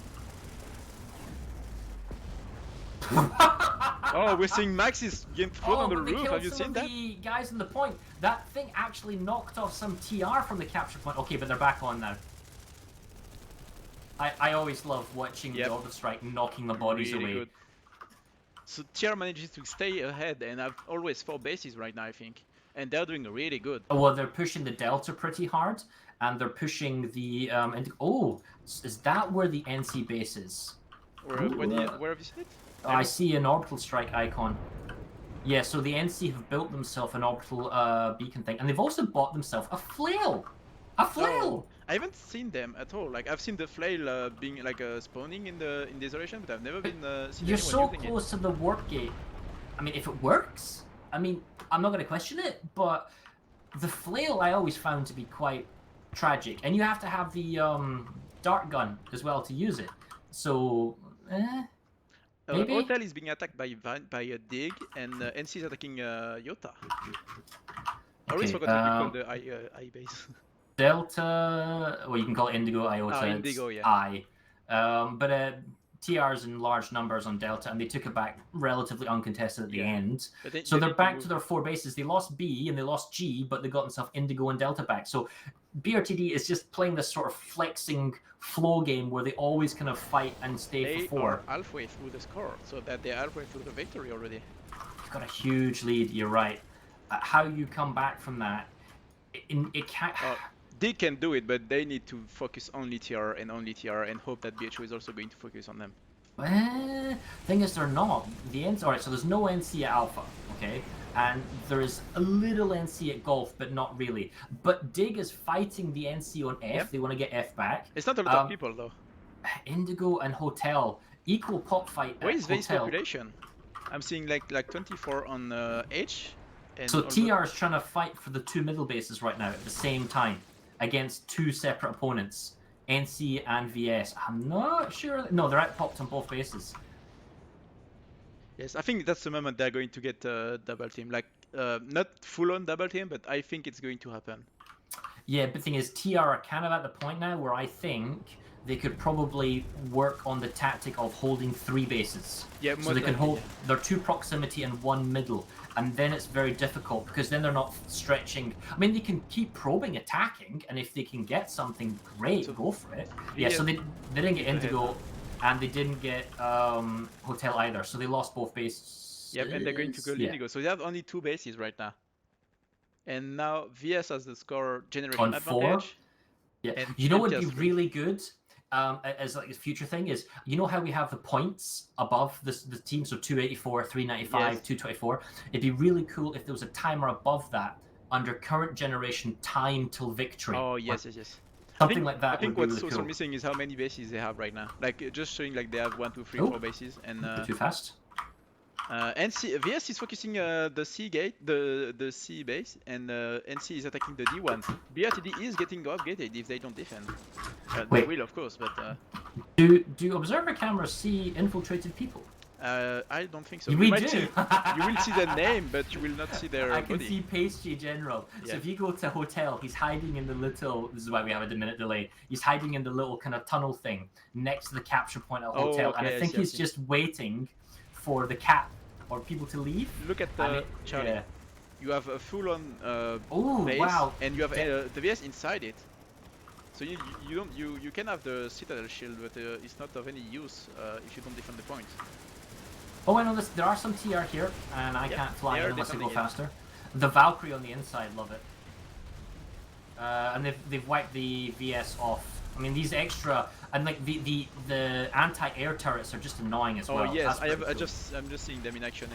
Oh, we're seeing Max is getting thrown on the roof. Have you seen that? The guys on the point. That thing actually knocked off some TR from the capture point. Okay, but they're back on now. I always love watching the Orbital strike knocking the bodies away. Good. So TR manages to stay ahead and have always 4 bases right now, I think. And they're doing really good. Well, they're pushing the Delta pretty hard, and they're pushing the is that where the NC base is? Where have you seen it? I see an orbital strike icon. Yeah, so the NC have built themselves an orbital beacon thing, and they've also bought themselves a flail. A flail. I haven't seen them at all. Like I've seen the flail being like spawning in Desolation, but I've never been seen You're anyone so using close to the warp gate. I mean, if it works, I mean, I'm not going to question it, but the flail I always found to be quite tragic, and you have to have the dart gun as well to use it. So, maybe. Hotel is being attacked by a dig, and NC is attacking Yota. I always forgot what we call the I base. Delta, well, you can call it Indigo, Iota. Oh, Indigo, yeah. I. But TR's in large numbers on Delta, and they took it back relatively uncontested at the end. So they're back to their 4 bases. They lost B and they lost G, but they got themselves Indigo and Delta back. So BRTD is just playing this sort of flexing flow game where they always kind of fight and stay for 4. They are halfway through the score, so that they're halfway through the victory already. You've got a huge lead, you're right. How you come back from that, it can't... They can do it, but they need to focus only TR and hope that BHO is also going to focus on them. Thing is, they're not. Alright, so there's no NC at Alpha, okay? And there is a little NC at Golf, but not really. But Dig is fighting the NC on F. Yep. They want to get F back. It's not a lot of people, though. Indigo and Hotel. Equal pop fight. Where is base population? I'm seeing like 24 on H. And so TR is trying to fight for the 2 middle bases right now at the same time against 2 separate opponents, NC and VS. I'm not sure. No, they're out-popped on both bases. Yes, I think that's the moment they're going to get double team. Like, not full-on double team, but I think it's going to happen. Yeah, but the thing is, TR are kind of at the point now where I think they could probably work on the tactic of holding 3 bases. Yeah, so they can hold their 2 proximity and 1 middle, and then it's very difficult because then they're not stretching. I mean, they can keep probing, attacking, and if they can get something great, so go for it. Yeah, so they didn't get Indigo, and they didn't get Hotel either, so they lost both bases. Yep, and they're going to go Indigo. So they have only 2 bases right now. And now VS has the score generation on advantage. 4. Yeah, you know what would be really good? As like a future thing is, you know how we have the points above the team, so 284, 395, yes. 224. It'd be really cool if there was a timer above that under current generation time till victory. Oh yes, yes. Something like that. I think would be what's really also cool. missing is how many bases they have right now. Like just showing like they have 1, 2, 3, 4 bases and. Too fast. NC VS is focusing the C gate, the C base, and NC is attacking the D1. BRTD is getting upgated if they don't defend. They will, of course, but. Do observer cameras see infiltrated people? I don't think so. We do. You will see the name, but you will not see their I can body. see Pastry General. Yeah. So if you go to Hotel, he's hiding in the little. This is why we have a minute delay. He's hiding in the little kind of tunnel thing next to the capture point at Hotel, and I think he's just waiting for the cap or people to leave. Look at the Charlie. Yeah. You have a full-on base, and you have the VS inside it. So you can have the Citadel shield, but it's not of any use if you don't defend the point. Oh, I know this. There are some TR here, and I can't fly it unless I go faster. The Valkyrie on the inside, love it. And they've wiped the VS off. I mean, these extra and like the anti-air turrets are just annoying as well. Oh yes, cool. I'm just seeing them in action,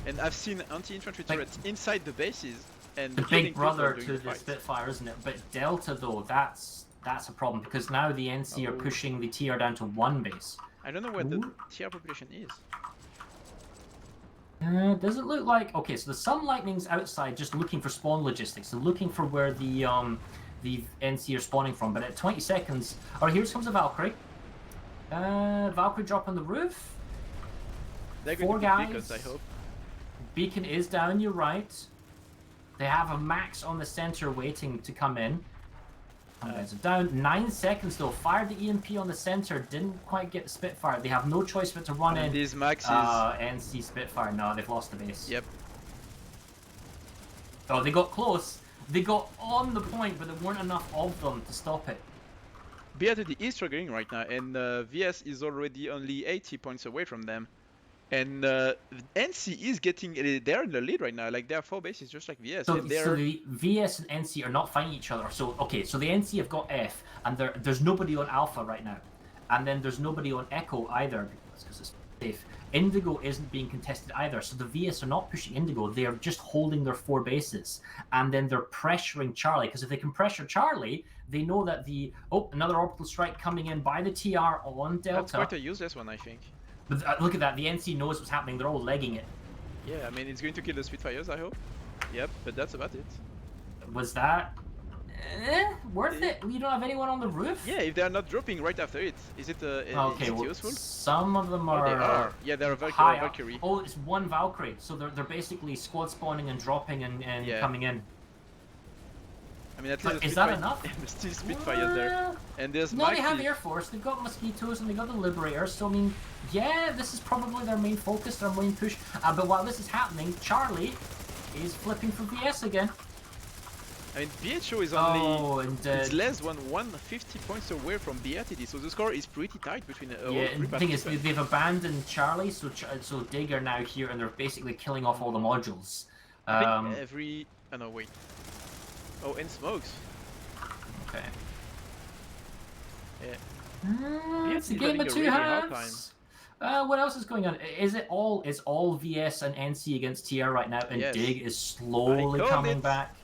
and I've seen anti-infantry turrets inside the bases and the big brother to the Spitfire, isn't it? But Delta though, that's a problem because now the NC are pushing the TR down to 1 base. I don't know what the TR population is. Does it look like... Okay, so the Sun Lightning's outside just looking for spawn logistics. So looking for where the NC are spawning from. But at 20 seconds... Alright, here comes a Valkyrie. Valkyrie drop on the roof. They're going 4 to guys. beacons, I hope. Beacon is down, you're right. They have a max on the center waiting to come in. Guys are down. 9 seconds though. Fired the EMP on the center. Didn't quite get the Spitfire. They have no choice but to run in. These maxes. NC Spitfire. No, they've lost the base. Yep. Oh, they got close. They got on the point, but there weren't enough of them to stop it. BRTD is struggling right now, and VS is already only 80 points away from them. And NC is getting, they're in the lead right now, like they have 4 bases just like VS. So the VS and NC are not fighting each other. So, okay, so the NC have got F, and there's nobody on Alpha right now. And then there's nobody on Echo either, because it's safe. Indigo isn't being contested either, so the VS are not pushing Indigo, they're just holding their 4 bases. And then they're pressuring Charlie, because if they can pressure Charlie, they know that another orbital strike coming in by the TR on Delta. That's quite a useless one, I think. But look at that, the NC knows what's happening, they're all legging it. Yeah, I mean, it's going to kill the Spitfires, I hope. Yep, but that's about it. Was that worth it? You don't have anyone on the roof? Yeah, if they're not dropping right after it. Is it useful? Some of them are... Oh, they are. Yeah, they're a Valkyrie. Oh, it's 1 Valkyrie, so they're basically squad spawning and dropping and coming in. I mean, at least is that enough? There's still Spitfires there. And there's no, they have Air Force, they've got Mosquitoes and they've got the Liberators, so I mean, yeah, this is probably their main focus, their main push. But while this is happening, Charlie is flipping for VS again. I mean, BHO is only it's less than 150 points away from BRTD, so the score is pretty tight between all 3 the thing is, they've abandoned Charlie, so Dig are now here and they're basically killing off all the modules. I think every... Oh no, wait. Oh, and smokes. Okay. Yeah. It's a game of 2 halves. What else is going on? Is all VS and NC against TR right now, and yes. Dig is slowly coming back.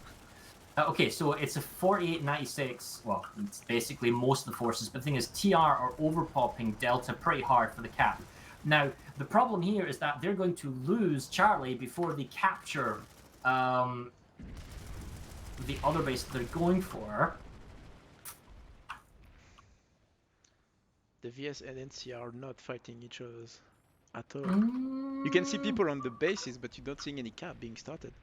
Okay, so it's a 48-96. Well, it's basically most of the forces, but the thing is, TR are overpopping Delta pretty hard for the cap. Now, the problem here is that they're going to lose Charlie before they capture the other base that they're going for. The VS and NC are not fighting each other at all. You can see people on the bases, but you don't see any cap being started.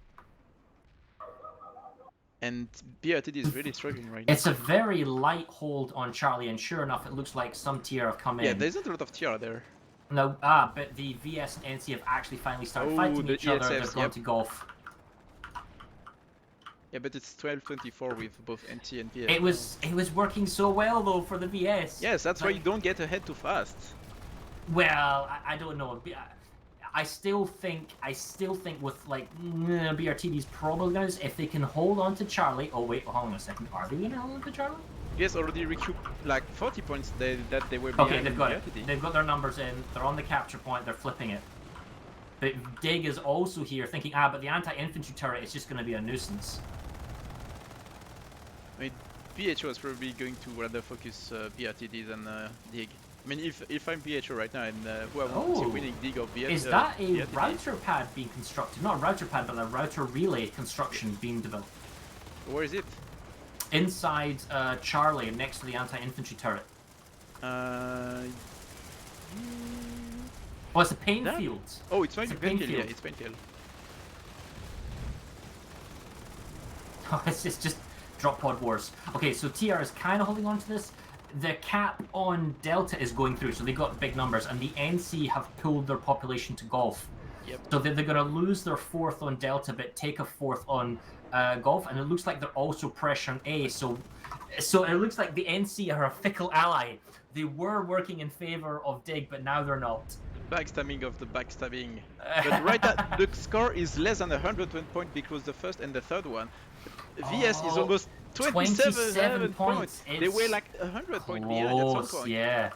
And BRTD is really struggling right now. It's a very light hold on Charlie, and sure enough, it looks like some TR have come in. Yeah, there's not a lot of TR there. No, but the VS and NC have actually finally started fighting each other. They're going to golf. Yeah, but it's 12-24 with both NT and VS. It was working so well though for the VS. Yes, that's why you don't get ahead too fast. Well, I don't know. I still think with like BRTD's probably guys, if they can hold on to Charlie. Oh wait, hold on a second. Are they gonna hold on to Charlie? Yes, already recouped like 40 points that they were behind. Okay, they've got it. They've got their numbers in. They're on the capture point. They're flipping it. But Dig is also here thinking, but the anti-infantry turret is just going to be a nuisance. I mean, BHO is probably going to rather focus BRTD than Dig. I mean, if I'm BHO right now and who I want to see winning Dig or BRTD... Is that a router pad being constructed? Not a router pad, but a router relay construction being developed. Where is it? Inside Charlie, next to the anti-infantry turret. Oh, it's a pain field. Oh, it's a pain field. Yeah, it's pain field. Oh, it's just drop pod wars. Okay, so TR is kind of holding on to this. The cap on Delta is going through, so they got big numbers, and the NC have pulled their population to Golf. Yep. So they're going to lose their 4th on Delta, but take a 4th on Golf, and it looks like they're also pressuring A. So So it looks like the NC are a fickle ally. They were working in favor of Dig, but now they're not. Backstabbing of the backstabbing. But right now, the score is less than 120 points because the first and the third one. VS is almost 27 points. They were like 100 points behind at some point. Yeah.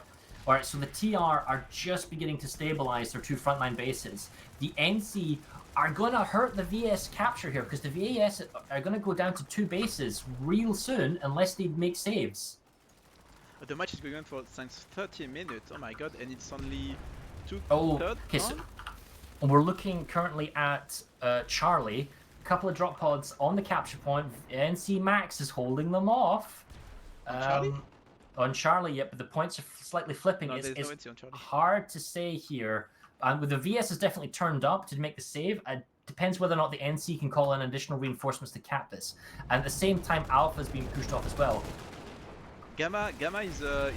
All right, so the TR are just beginning to stabilize their two frontline bases. The NC are going to hurt the VS capture here because the VS are going to go down to 2 bases real soon unless they make saves. The match is going on for since 30 minutes. Oh my god, and it's only 2 okay, so we're looking currently at Charlie. A couple of drop pods on the capture point. NC Max is holding them off. Charlie? On Charlie, yeah, but the points are slightly flipping. No, It's on Charlie. hard to say here. With the VS is definitely turned up to make the save. It depends whether or not the NC can call in additional reinforcements to cap this. And at the same time, Alpha is being pushed off as well. Gamma is a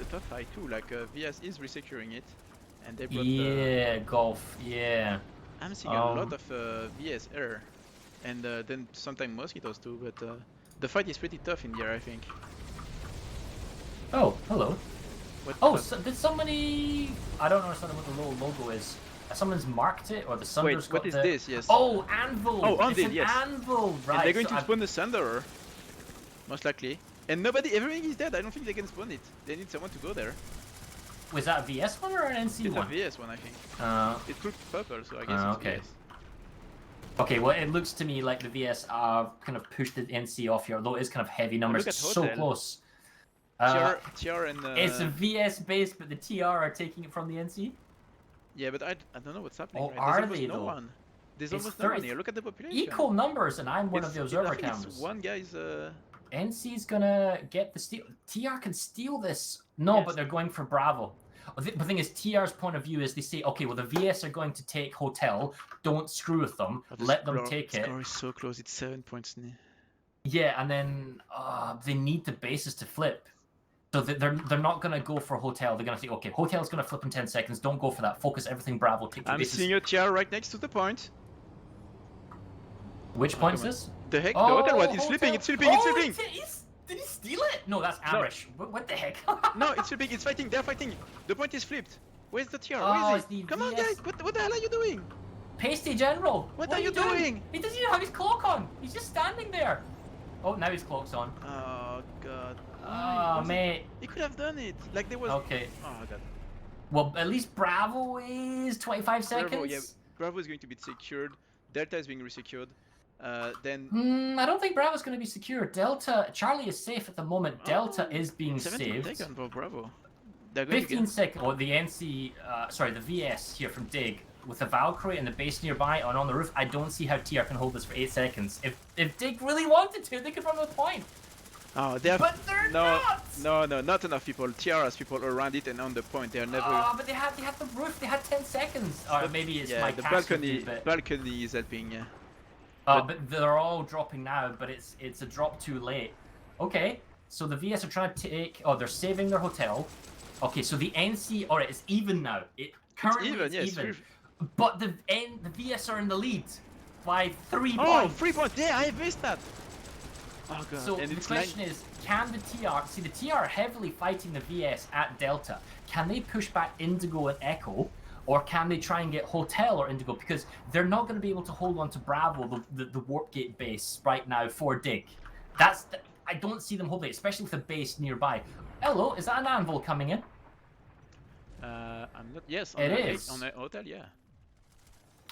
tough fight too. Like VS is resecuring it, and they brought Golf. Yeah. I'm seeing a lot of VS error, and then sometimes mosquitoes too. But the fight is pretty tough in here, I think. Oh, hello. So did somebody? I don't understand what the little logo is. Someone's marked it, or the Sunder's got what is this? Yes. Oh, Anvil. Oh, it's an yes. Anvil, right? And they're going to spawn the Sunderer, most likely. And everything is dead. I don't think they can spawn it. They need someone to go there. Was that a VS one or an NC one? It's a VS one, I think. It looked purple, so I guess it's okay. VS. Okay, well, it looks to me like the VS kind of pushed the NC off here, although it is kind of heavy numbers. It's so close. TR and it's a VS base, but the TR are taking it from the NC? Yeah, but I don't know what's happening. Oh, right? are There's they, no though? one. There's almost no one here. Look at the population. Equal numbers, and I'm one of the observer cameras. One guy's NC's gonna get the steal. TR can steal this. No, yes. But they're going for Bravo. The thing is, TR's point of view is they say, okay, well, the VS are going to take Hotel. Don't screw with them. Let them take it. The score is so close. It's 7 points. Yeah, and then they need the bases to flip. So they're not going to go for Hotel. They're going to say, okay, Hotel's going to flip in 10 seconds. Don't go for that. Focus everything Bravo. Take the I'm bases. seeing a TR right next to the point. Which point is this? The heck? The Hotel one. It's flipping. It's flipping. It's flipping. Did he steal it? No, that's Amrish. No. What the heck? No, it's flipping. It's fighting. They're fighting. The point is flipped. Where's the TR? Where is it? Come on, guys. What the hell are you doing? Pasty General. What are you doing? He doesn't even have his cloak on. He's just standing there. Oh, now his cloak's on. Oh, God. Oh, mate. He could have done it. Like there was. Okay. Oh, God. Well, at least Bravo is 25 seconds. Bravo, yeah. Bravo is going to be secured. Delta is being resecured. Then I don't think Bravo's going to be secure. Delta, Charlie is safe at the moment. Delta is being 17 saved. seconds for Bravo. 15 seconds. Oh, the NC, sorry, the VS here from Dig with the Valkyrie and the base nearby and on the roof. I don't see how TR can hold this for 8 seconds. If Dig really wanted to, they could run the point. Oh, they have. But they're not. No, not enough people. TR has people around it and on the point. They are never. Oh, but they had the roof. They had 10 seconds. Or maybe it's my the balcony is helping. Yeah. But they're all dropping now, but it's a drop too late. Okay, so the VS are trying to take. Oh, they're saving their hotel. Okay, so the NC. Alright, it's even now. Currently it's even. But the VS are in the lead by 3 points. Oh, 3 points. Yeah, I missed that. Oh god. So the question is, can the TR see the TR are heavily fighting the VS at Delta? Can they push back Indigo and Echo? Or can they try and get Hotel or Indigo? Because they're not going to be able to hold on to Bravo, the Warp Gate base, right now for Dig. I don't see them holding it, especially with a base nearby. Hello, is that an Anvil coming in? I'm not. Yes, it is. On the Hotel, yeah.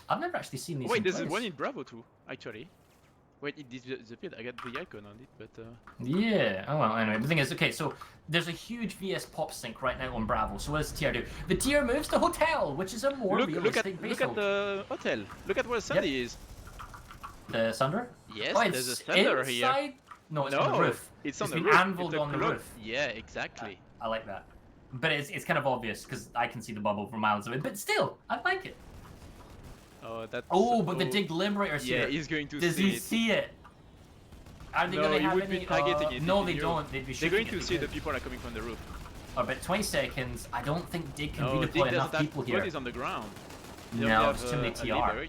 I've never actually seen these. Wait, there's one in Bravo too, actually. Wait, it disappeared. I got the icon on it, but. Yeah. Oh well. Anyway, the thing is, okay. So there's a huge VS pop sync right now on Bravo. So what does TR do? The TR moves to Hotel, which is a more realistic base. Look at the Hotel. Look at where Sunday is. The Sunder? Yes, there's a Sunder here. No, it's on the roof. It's on the been roof. Anviled on the roof. Yeah, exactly. I like that. But it's kind of obvious because I can see the bubble from miles away. But still, I like it. Oh, that's. Oh, but the Dig Liberator's here. Yeah, he's going to. Does he see it? Are they going to have any? Be targeting it. No, they don't. They'd be shooting. They're going to see the people are coming from the roof. Oh, but 20 seconds. I don't think Dig can redeploy enough people here. What is on the ground? No, it's too many TR.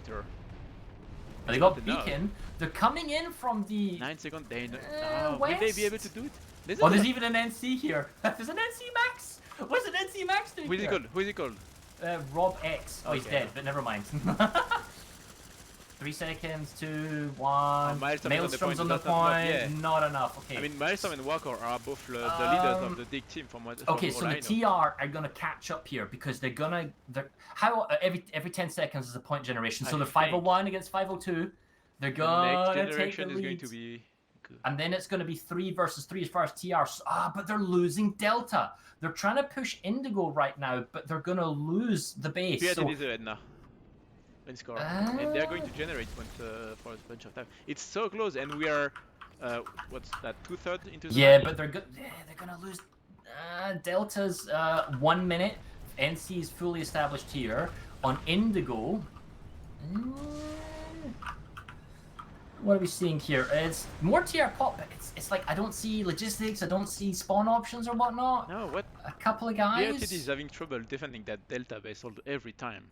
They got Beacon. They're coming in from the. 9 seconds. Will they be able to do it? Oh, there's even an NC here. There's an NC Max. What's an NC Max doing here? Who is he called? Rob X. Oh, Okay. he's dead, but never mind. 3 seconds, 2, 1. Maelstrom's on the point. Not enough. Okay. I mean, Maelstrom and Walker are both the leaders of the dig team from what. Okay, so the TR are gonna catch up here because they're every 10 seconds is a point generation. So they're 501 against 502. They're gonna next take the generation is lead. going to be good. And then it's going to be 3 versus 3 as far as TR. But they're losing Delta. They're trying to push Indigo right now, but they're going to lose the base. BRTD is ahead now. And score. And they're going to generate points for a bunch of time. It's so close, and we are, what's that, 2/3 into the Yeah, match? but they're going to lose. Delta's 1 minute. NC is fully established here. On Indigo. What are we seeing here? It's more TR pop, but it's like I don't see logistics, I don't see spawn options or whatnot. No, what? A couple of guys. BRTD is having trouble defending that Delta base every time.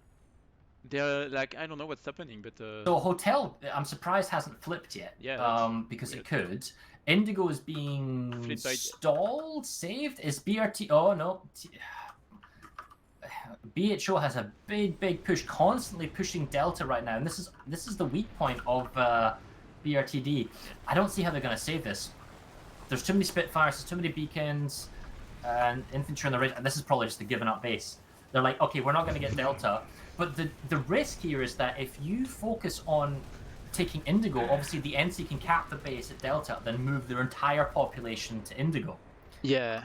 They're like, I don't know what's happening, but... So Hotel, I'm surprised hasn't flipped yet. Yeah, because weird. it could. Indigo is being stalled, saved. Is BRT... Oh, no. BHO has a big push, constantly pushing Delta right now, and this is the weak point of BRTD. I don't see how they're going to save this. There's too many Spitfires, there's too many beacons, and infantry on the right. And this is probably just a given up base. They're like, okay, we're not going to get Delta, but the risk here is that if you focus on taking Indigo, obviously the NC can cap the base at Delta, then move their entire population to Indigo. Yeah.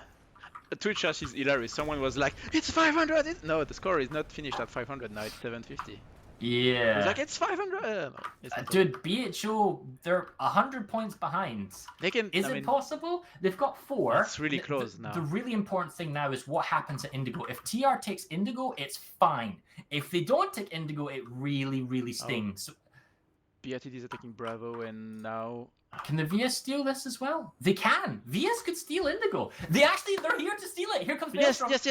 Twitch chat is hilarious. Someone was like, it's 500! No, the score is not finished at 500 now, it's 750. Yeah. It's like, it's 500! No, it's not dude, BHO, they're 100 points behind. They can, Is it possible? They've got 4. It's really close now. The really important thing now is what happens at Indigo. If TR takes Indigo, it's fine. If they don't take Indigo, it really stings. BRTD is attacking Bravo, and now... Can the VS steal this as well? They can. VS could steal Indigo. They're here to steal it. Here comes Maelstrom. Yes.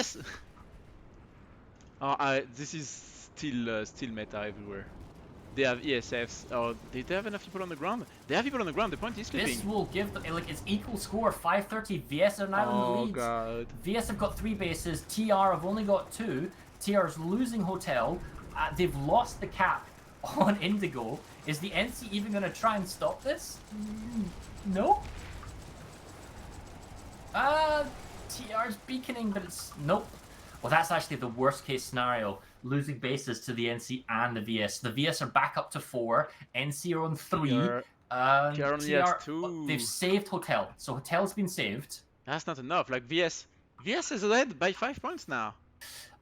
This is still meta everywhere. They have ESFs. Oh, they have enough people on the ground. They have people on the ground. The point is sleeping. This will give them it's equal score 530. VS are now in the lead. Oh god. VS have got 3 bases. TR have only got 2. TR's losing Hotel. They've lost the cap on Indigo. Is the NC even going to try and stop this? No. TR's beaconing, but it's... Nope. Well, that's actually the worst case scenario. Losing bases to the NC and the VS. The VS are back up to 4. NC are on 3. TR only has 2. They've saved Hotel. So Hotel's been saved. That's not enough. Like, VS is ahead by 5 points now.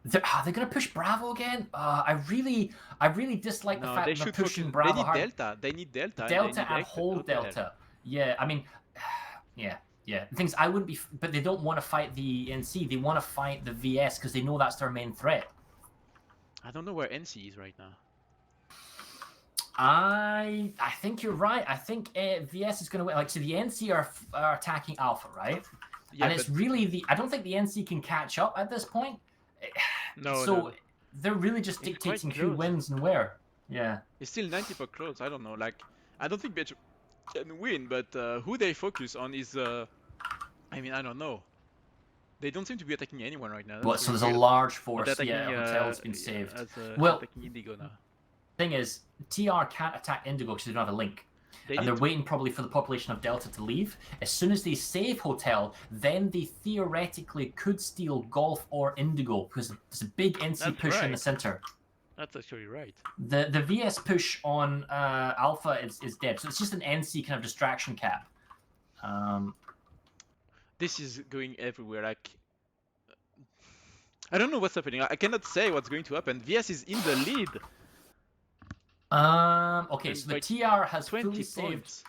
They're going to push Bravo again? I really dislike the fact that they're pushing Bravo hard. They need Delta. Delta and hold Delta. Yeah, I mean, yeah. The things I wouldn't be, but they don't want to fight the NC. They want to fight the VS because they know that's their main threat. I don't know where NC is right now. I think you're right. I think VS is going to win. Like, so the NC are attacking Alpha, right? Yeah, and it's really I don't think the NC can catch up at this point. No. So they're really just dictating who wins and where. Yeah. It's still 90% close. I don't know. Like, I don't think BHO can win, but who they focus on is. I mean, I don't know. They don't seem to be attacking anyone right now. Well, so there's a large force. Hotel's been saved. Well, attacking Indigo now. Thing is, TR can't attack Indigo because they don't have a link. They're waiting probably for the population of Delta to leave. As soon as they save Hotel, then they theoretically could steal Golf or Indigo because there's a big NC push in the center. That's actually right. The VS push on Alpha is dead, so it's just an NC kind of distraction cap. This is going everywhere. Like, I don't know what's happening. I cannot say what's going to happen. VS is in the lead. Okay, so the TR has fully saved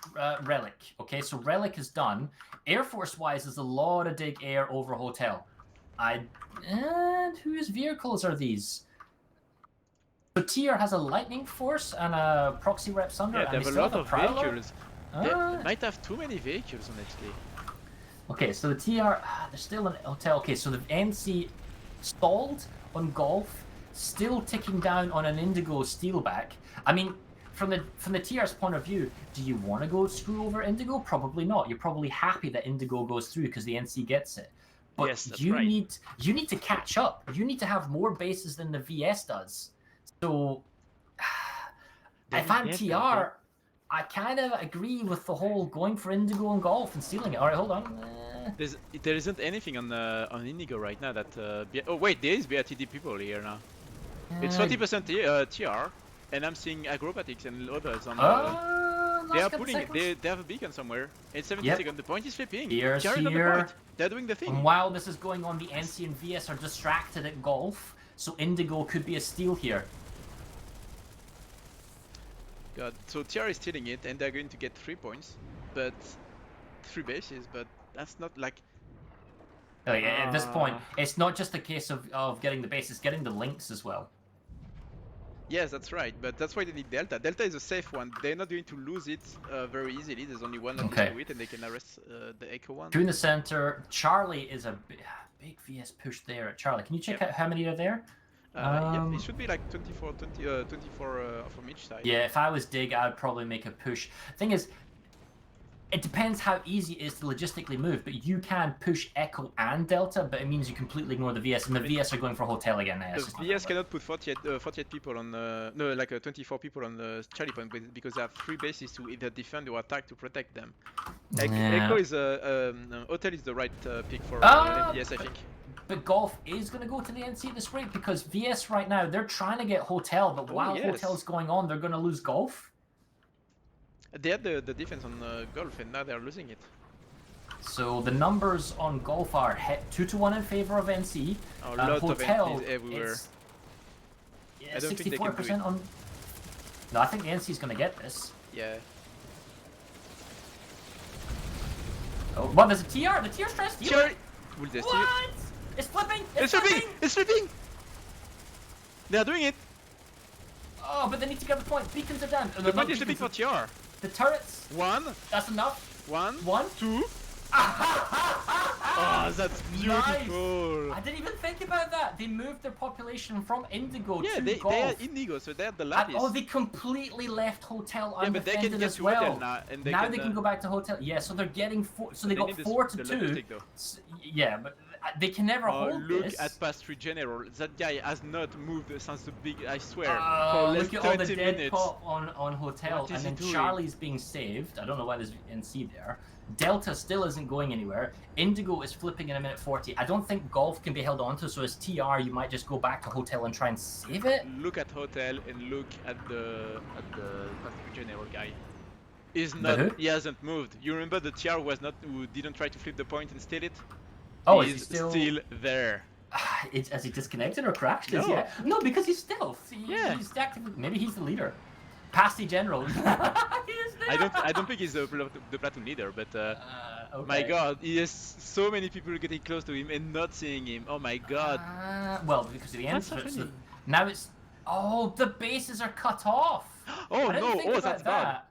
Relic. Okay, so Relic is done. Air Force wise, there's a lot of dig air over Hotel. And whose vehicles are these? So TR has a Lightning Force and a Proxy Rep Sunder. Yeah, they have a lot of vehicles. They might have too many vehicles, honestly. Okay, so the TR, there's still an Hotel. Okay, so the NC stalled on Golf, still ticking down on an Indigo Steelback. I mean, from the TR's point of view, do you want to go screw over Indigo? Probably not. You're probably happy that Indigo goes through because the NC gets it. But yes, that's you right. need to catch up. You need to have more bases than the VS does. So if I'm TR, I kind of agree with the whole going for Indigo and Golf and stealing it. All right, hold on. There isn't anything on Indigo right now that. Oh wait, there is BRTD people here now. It's 40% TR, and I'm seeing acrobatics and others on. They are pulling it. They have a beacon somewhere. It's 70 seconds. The point is flipping. Here's TR is on the here. point. They're doing the thing. And while this is going on, the NC and VS are distracted at Golf, so Indigo could be a steal here. God, so TR is stealing it, and they're going to get 3 points, but 3 bases, but that's not like. At this point, it's not just a case of getting the base, it's getting the links as well. Yes, that's right, but that's why they need Delta. Delta is a safe one. They're not going to lose it very easily. There's only one that can do it, and they can arrest the Echo one. Two in the center. Charlie is a big VS push there at Charlie. Can you check out how many are there? Yeah, it should be like 24 from each side. Yeah, if I was Dig, I'd probably make a push. Thing is, it depends how easy it is to logistically move, but you can push Echo and Delta, but it means you completely ignore the VS, and the VS are going for Hotel again. The VS cannot put 48 people on, no, like 24 people on the Charlie point because they have 3 bases to either defend or attack to protect them. Echo is Hotel is the right pick for VS, I think. But Golf is going to go to the NC this week because VS right now, they're trying to get Hotel, but while Hotel's going on, they're going to lose Golf. They had the defense on Golf, and now they're losing it. So the numbers on Golf are 2-1 in favor of NC. A lot Hotel of NCs everywhere. Yeah, 64% on. No, I think the NC's going to get this. Yeah. Oh, well, there's a TR. The TR's trying to steal it. Will they steal What? It's flipping. It's flipping. It's flipping. They are doing it. Oh, but they need to get the point. Beacons are down. The point is flipping for TR. The turrets. 1. That's enough. 1. 2. Oh, that's beautiful. Nice. I didn't even think about that. They moved their population from Indigo to they Golf. are Indigo, so they're the Lapis. Oh, they completely left Hotel undefended but they can get as well. Hotel now, and they can go back to Hotel. Yeah, so they're getting 4. So they got 4-2. Yeah, but they can never hold look this. at past 3 General. That guy has not moved since the big. I swear. Look at all the dead minutes. pop on Hotel, and then Charlie's being saved. I don't know why there's NC there. Delta still isn't going anywhere. Indigo is flipping in a minute 40. I don't think Golf can be held onto, so as TR, you might just go back to Hotel and try and save it. Look at Hotel and look at the past 3 General guy. He's not. He hasn't moved. You remember the TR who didn't try to flip the point and steal it? Oh, he's still there. Has he disconnected or crashed? No. No, because he's stealth. He's active. Maybe he's the leader. Pasty General. I don't think he's the platoon leader, but okay. My God, he has so many people getting close to him and not seeing him. Oh my God. Well, because of the answer. So now it's. Oh, the bases are cut off. Oh no! Oh, that's bad.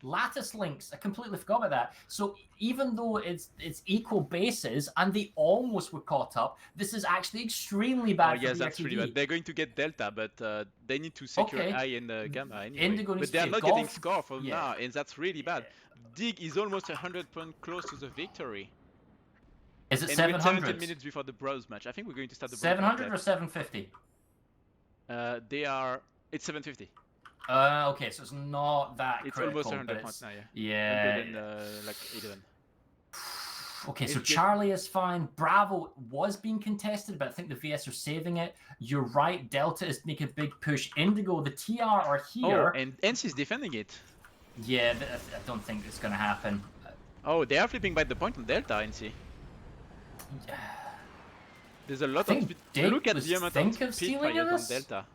Lattice links. I completely forgot about that. So even though it's equal bases and they almost were caught up, this is actually extremely bad. Oh yes, that's really bad. They're going to get Delta, but they need to secure I and Gamma anyway. Indigo but they are not getting score from now, and that's really bad. Dig is almost 100 points close to the victory. Is it 700? 17 minutes before the Browse match. I think we're going to start the 700 or 750? It's 750. Okay, so it's not that it's critical. It's almost 100 points now, yeah. Like 11. Okay, so Charlie is fine. Bravo was being contested, but I think the VS are saving it. You're right, Delta is making a big push. Indigo, the TR are here. Oh, and NC is defending it. Yeah, I don't think it's going to happen. Oh, they are flipping by the point on Delta, NC. Yeah. There's a lot of speed. Look at the amount of speed fires on Delta.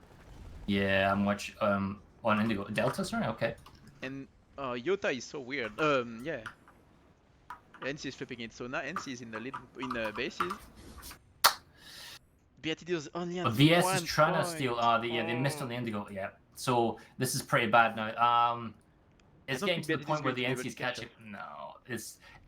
Yeah, I'm watching on Indigo. Delta, sorry? Okay. And Yota is so weird. Yeah. NC is flipping it, so now NC is in the lead in bases. BRTD is only on VS is trying to steal. They missed on the Indigo. Yeah. So this is pretty bad now. It's getting to the point where the NC is catching. No,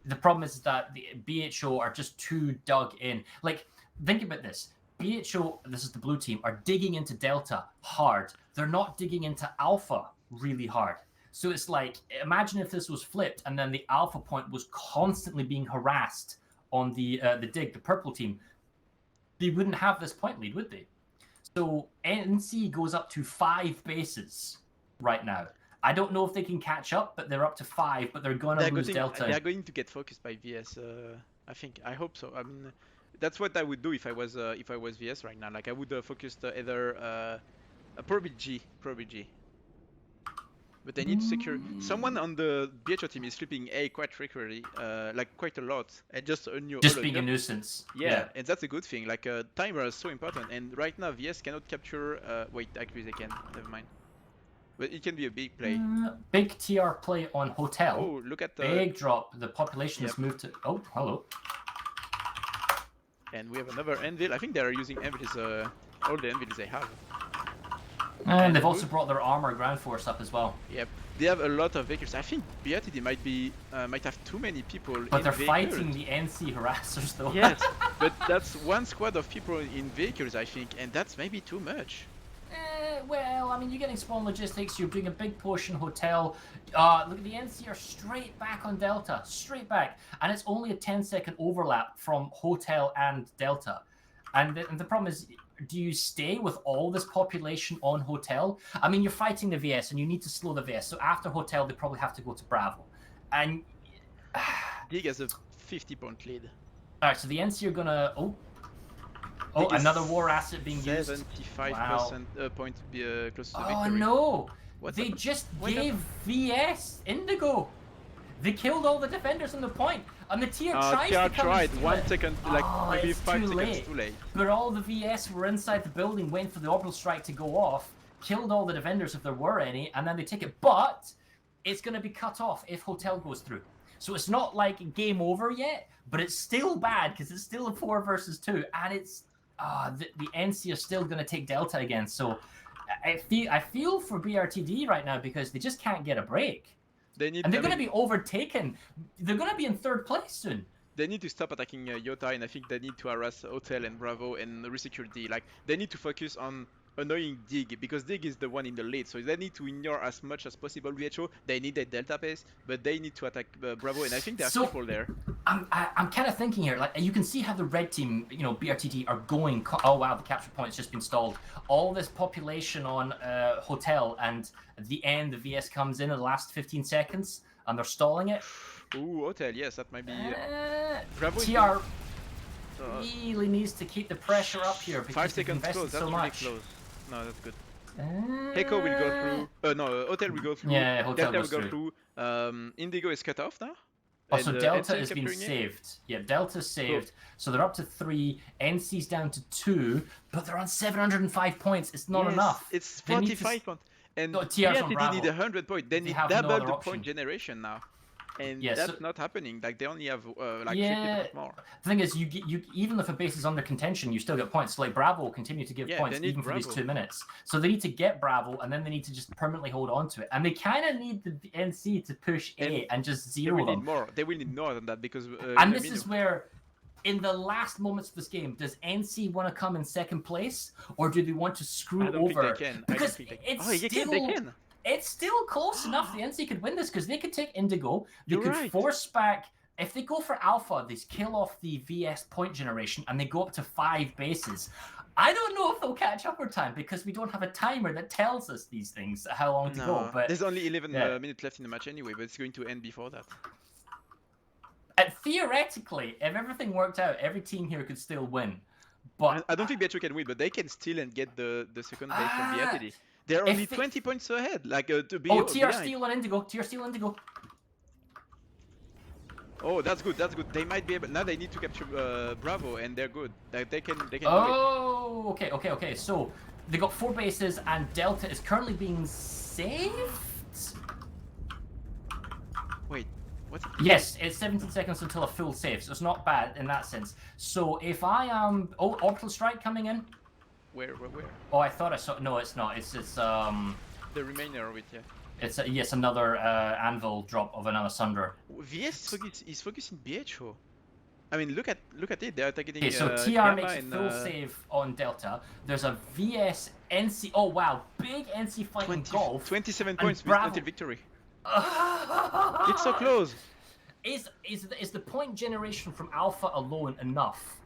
the problem is that the BHO are just too dug in. Like, think about this. BHO, this is the blue team, are digging into Delta hard. They're not digging into Alpha really hard. So it's like, imagine if this was flipped and then the alpha point was constantly being harassed on the dig, the purple team. They wouldn't have this point lead, would they? So NC goes up to 5 bases right now. I don't know if they can catch up, but they're up to 5, but they're going to lose Delta. They're going to get focused by VS. I hope so. I mean, that's what I would do if I was VS right now. Like I would focus either probably G. But they need to secure. Someone on the BHO team is flipping A quite regularly, like quite a lot, and just being a nuisance. Yeah, and that's a good thing. Like timer is so important, and right now VS cannot capture. Wait, actually they can. Never mind. But it can be a big play. Big TR play on Hotel. Oh, look at the big drop. The population has moved to. Oh, hello. And we have another anvil. I think they are using anvils. All the anvils they have. And they've also brought their armor ground force up as well. Yep, they have a lot of vehicles. I think BRTD might have too many people. But they're fighting the NC harassers though. Yes, but that's one squad of people in vehicles, I think, and that's maybe too much. Well, I mean, you're getting spawn logistics. You're doing a big push in Hotel. Look, the NC are straight back on Delta, straight back, and it's only a 10-second overlap from Hotel and Delta. And the problem is, do you stay with all this population on Hotel? I mean, you're fighting the VS and you need to slow the VS. So after Hotel, they probably have to go to Bravo. And Dig has a 50-point lead. All right, so the NC are gonna. Oh, another war asset being used. 75% point close to victory. Oh no! They just gave VS Indigo. They killed all the defenders on the point. And the TR tries to come tried 1 second, like maybe 5 seconds too late. But all the VS were inside the building waiting for the orbital strike to go off, killed all the defenders if there were any, and then they take it. But it's going to be cut off if Hotel goes through. So it's not like game over yet, but it's still bad because it's still a 4 versus 2, and it's the NC are still going to take Delta again. So I feel for BRTD right now because they just can't get a break. They're going to be overtaken. They're going to be in 3rd place soon. They need to stop attacking Yota, and I think they need to harass Hotel and Bravo and resecure D. Like, they need to focus on annoying Dig, because Dig is the one in the lead, so they need to ignore as much as possible BHO. They need a Delta base, but they need to attack Bravo, and I think there are people there. I'm kind of thinking here, like, you can see how the red team, BRTD are going. Oh wow, the capture point's just been stalled. All this population on Hotel, and at the end the VS comes in the last 15 seconds, and they're stalling it. Ooh, Hotel, yes, that might be. Bravo TR really needs to keep the pressure up here because 5 seconds close. That's really close. No, that's good. Heiko will go through. No, Hotel will go through. Yeah, Hotel Delta will go through. Indigo is cut off now. Oh, so Delta has been saved. Yeah, Delta's saved. So they're up to 3. NC's down to 2, but they're on 705 points. It's not enough. It's 45 points. And BRTD need 100 points. They need double the point generation now. And that's not happening. Like, they only have like 50% more. The thing is, you even if a base is under contention, you still get points. So, like, Bravo will continue to give points even for these 2 minutes. So they need to get Bravo, and then they need to just permanently hold on to it. And they kind of need the NC to push A and just zero them. They will need more than that because. And this is where, in the last moments of this game, does NC want to come in 2nd place, or do they want to screw over? Because they can. It's still close enough. The NC could win this because they could take Indigo. They could force back. If they go for Alpha, they kill off the VS point generation and they go up to 5 bases. I don't know if they'll catch up over time because we don't have a timer that tells us these things, how long to go. But there's only 11 minutes left in the match anyway, but it's going to end before that. And theoretically, if everything worked out, every team here could still win. But I don't think BHO can win, but they can steal and get the 2nd base from BRTD. They're only 20 points ahead, like to be. Oh, TR Steel and Indigo. TR Steel and Indigo. Oh, that's good. That's good. They might be able. Now they need to capture Bravo, and they're good. Like, they can. Oh, do it. Okay. So they got 4 bases, and Delta is currently being saved. Wait, what? Yes, it's 17 seconds until a full save, so it's not bad in that sense. So if I am, orbital strike coming in. Where? Oh, I thought I saw. No, it's not. It's the remainder of it, yeah. It's yes, another anvil drop of another Sunder. VS is focusing BHO. I mean, look at it. They're targeting. Okay, so TR makes a full save on Delta. There's a VS NC. Oh wow, big NC fight in golf. 27 and points Bravo. until victory. It's so close. Is the point generation from Alpha alone enough?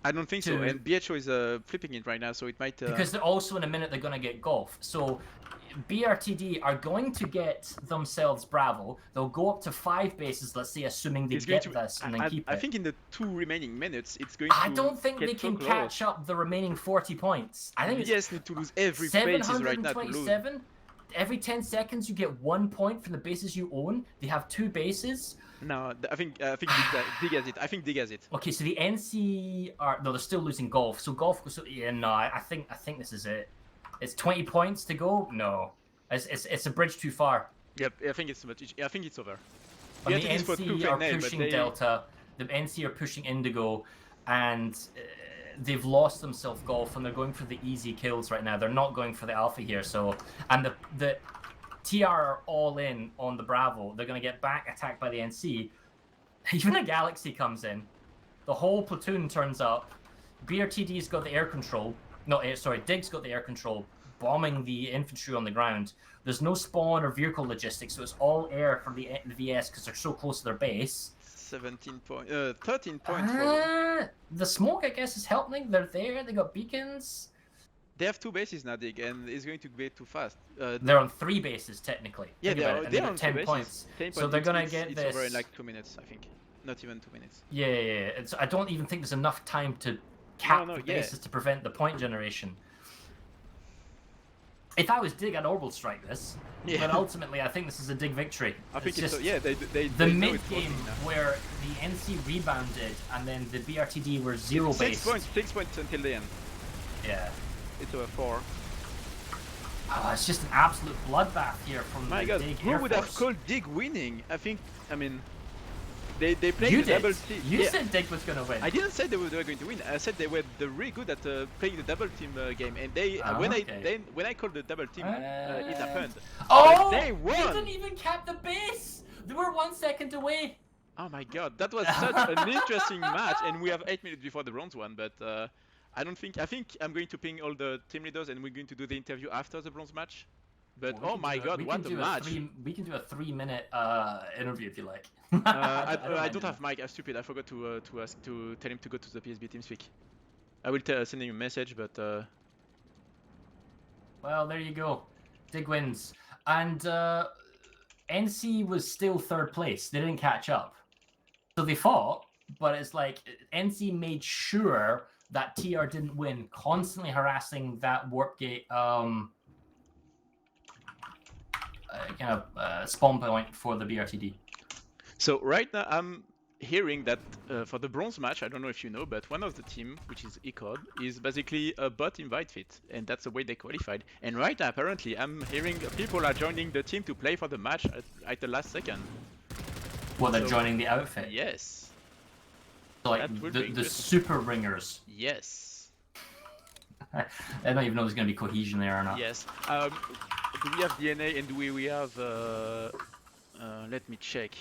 I don't think so. And BHO is flipping it right now, so it might. Because they're also in a minute they're going to get golf. So BRTD are going to get themselves Bravo. They'll go up to 5 bases, let's say, assuming they get this and then keep it. I think in the 2 remaining minutes, it's going to. I don't think they can catch up the remaining 40 points. I think VS need to lose every bases right now to lose. Every 10 seconds you get 1 point from the bases you own. They have 2 bases. No, I think Dig has it. I think Dig has it. Okay, so the NC are they're still losing golf. So golf. So yeah, no, I think this is it. It's 20 points to go. No, it's a bridge too far. Yep, I think it's much. I think it's over. The NC are pushing Delta. The NC are pushing Indigo, and they've lost themselves golf, and they're going for the easy kills right now. They're not going for the Alpha here. So, and the TR are all in on the Bravo. They're going to get back attacked by the NC. Even a Galaxy comes in. The whole platoon turns up. BRTD's got the air control. No, sorry, Dig's got the air control, bombing the infantry on the ground. There's no spawn or vehicle logistics, so it's all air from the VS because they're so close to their base. 13 points. The smoke, I guess, is helping. They're there. They got beacons. They have 2 bases now, Dig, and it's going to be too fast. They're on 3 bases technically. Yeah, they're on 10 points. So they're gonna get this. It's over in like 2 minutes, I think. Not even 2 minutes. Yeah. I don't even think there's enough time to cap the bases to prevent the point generation. If I was Dig, I'd orbital strike this. Yeah. But ultimately, I think this is a Dig victory. I think it's just the mid game where the NC rebounded and then the BRTD were 0 based. 6 points until the end. Yeah. It's over 4. Oh, it's just an absolute bloodbath here from my the God, Dig who Air would Force. have called Dig winning? I mean, they played you the did. double team. You said Dig was going to win. I didn't say they were going to win. I said they were really good at playing the double team game, and they when I called the double team, it happened. Oh, they won. You didn't even cap the base. They were 1 second away. Oh my God, that was such an interesting match, and we have 8 minutes before the bronze one, but. I think I'm going to ping all the team leaders and we're going to do the interview after the bronze match. But oh my God, what a match! We can do a 3-minute interview if you like. I don't have mic. I'm stupid. I forgot to tell him to go to the PSB TeamSpeak. I will send him a message, but. Well, there you go. Dig wins, and NC was still 3rd place. They didn't catch up, so they fought. But it's like NC made sure that TR didn't win, constantly harassing that warp gate spawn point for the BRTD. So right now I'm hearing that for the bronze match, I don't know if you know, but one of the team, which is ECOD, is basically a bot invite fit, and that's the way they qualified. And right now, apparently, I'm hearing people are joining the team to play for the match at the last second. Well, they're joining the outfit. Yes. So like the super ringers. Yes. I don't even know if there's going to be cohesion there or not. Yes. Do we have DNA and do we have... let me check.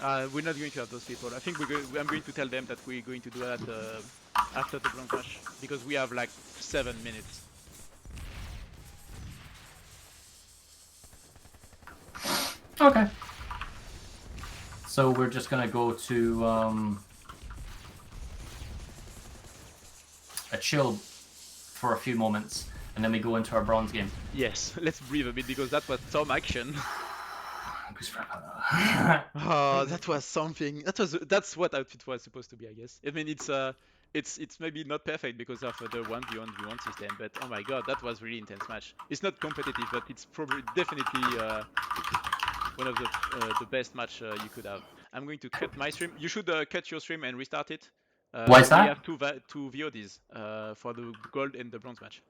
We're not going to have those people. I think I'm going to tell them that we're going to do that after the bronze match. Because we have like 7 minutes. Okay. So we're just gonna go to a chill for a few moments, and then we go into our bronze game. Yes, let's breathe a bit because that was some action. Oh, that was something. That's what outfit was supposed to be, I guess. I mean, it's maybe not perfect because of the 1v1v1 system, but oh my God, that was really intense match. It's not competitive, but it's definitely. One of the best match you could have. I'm going to cut my stream. You should cut your stream and restart it. Why is that? We have two VODs for the gold and the bronze match.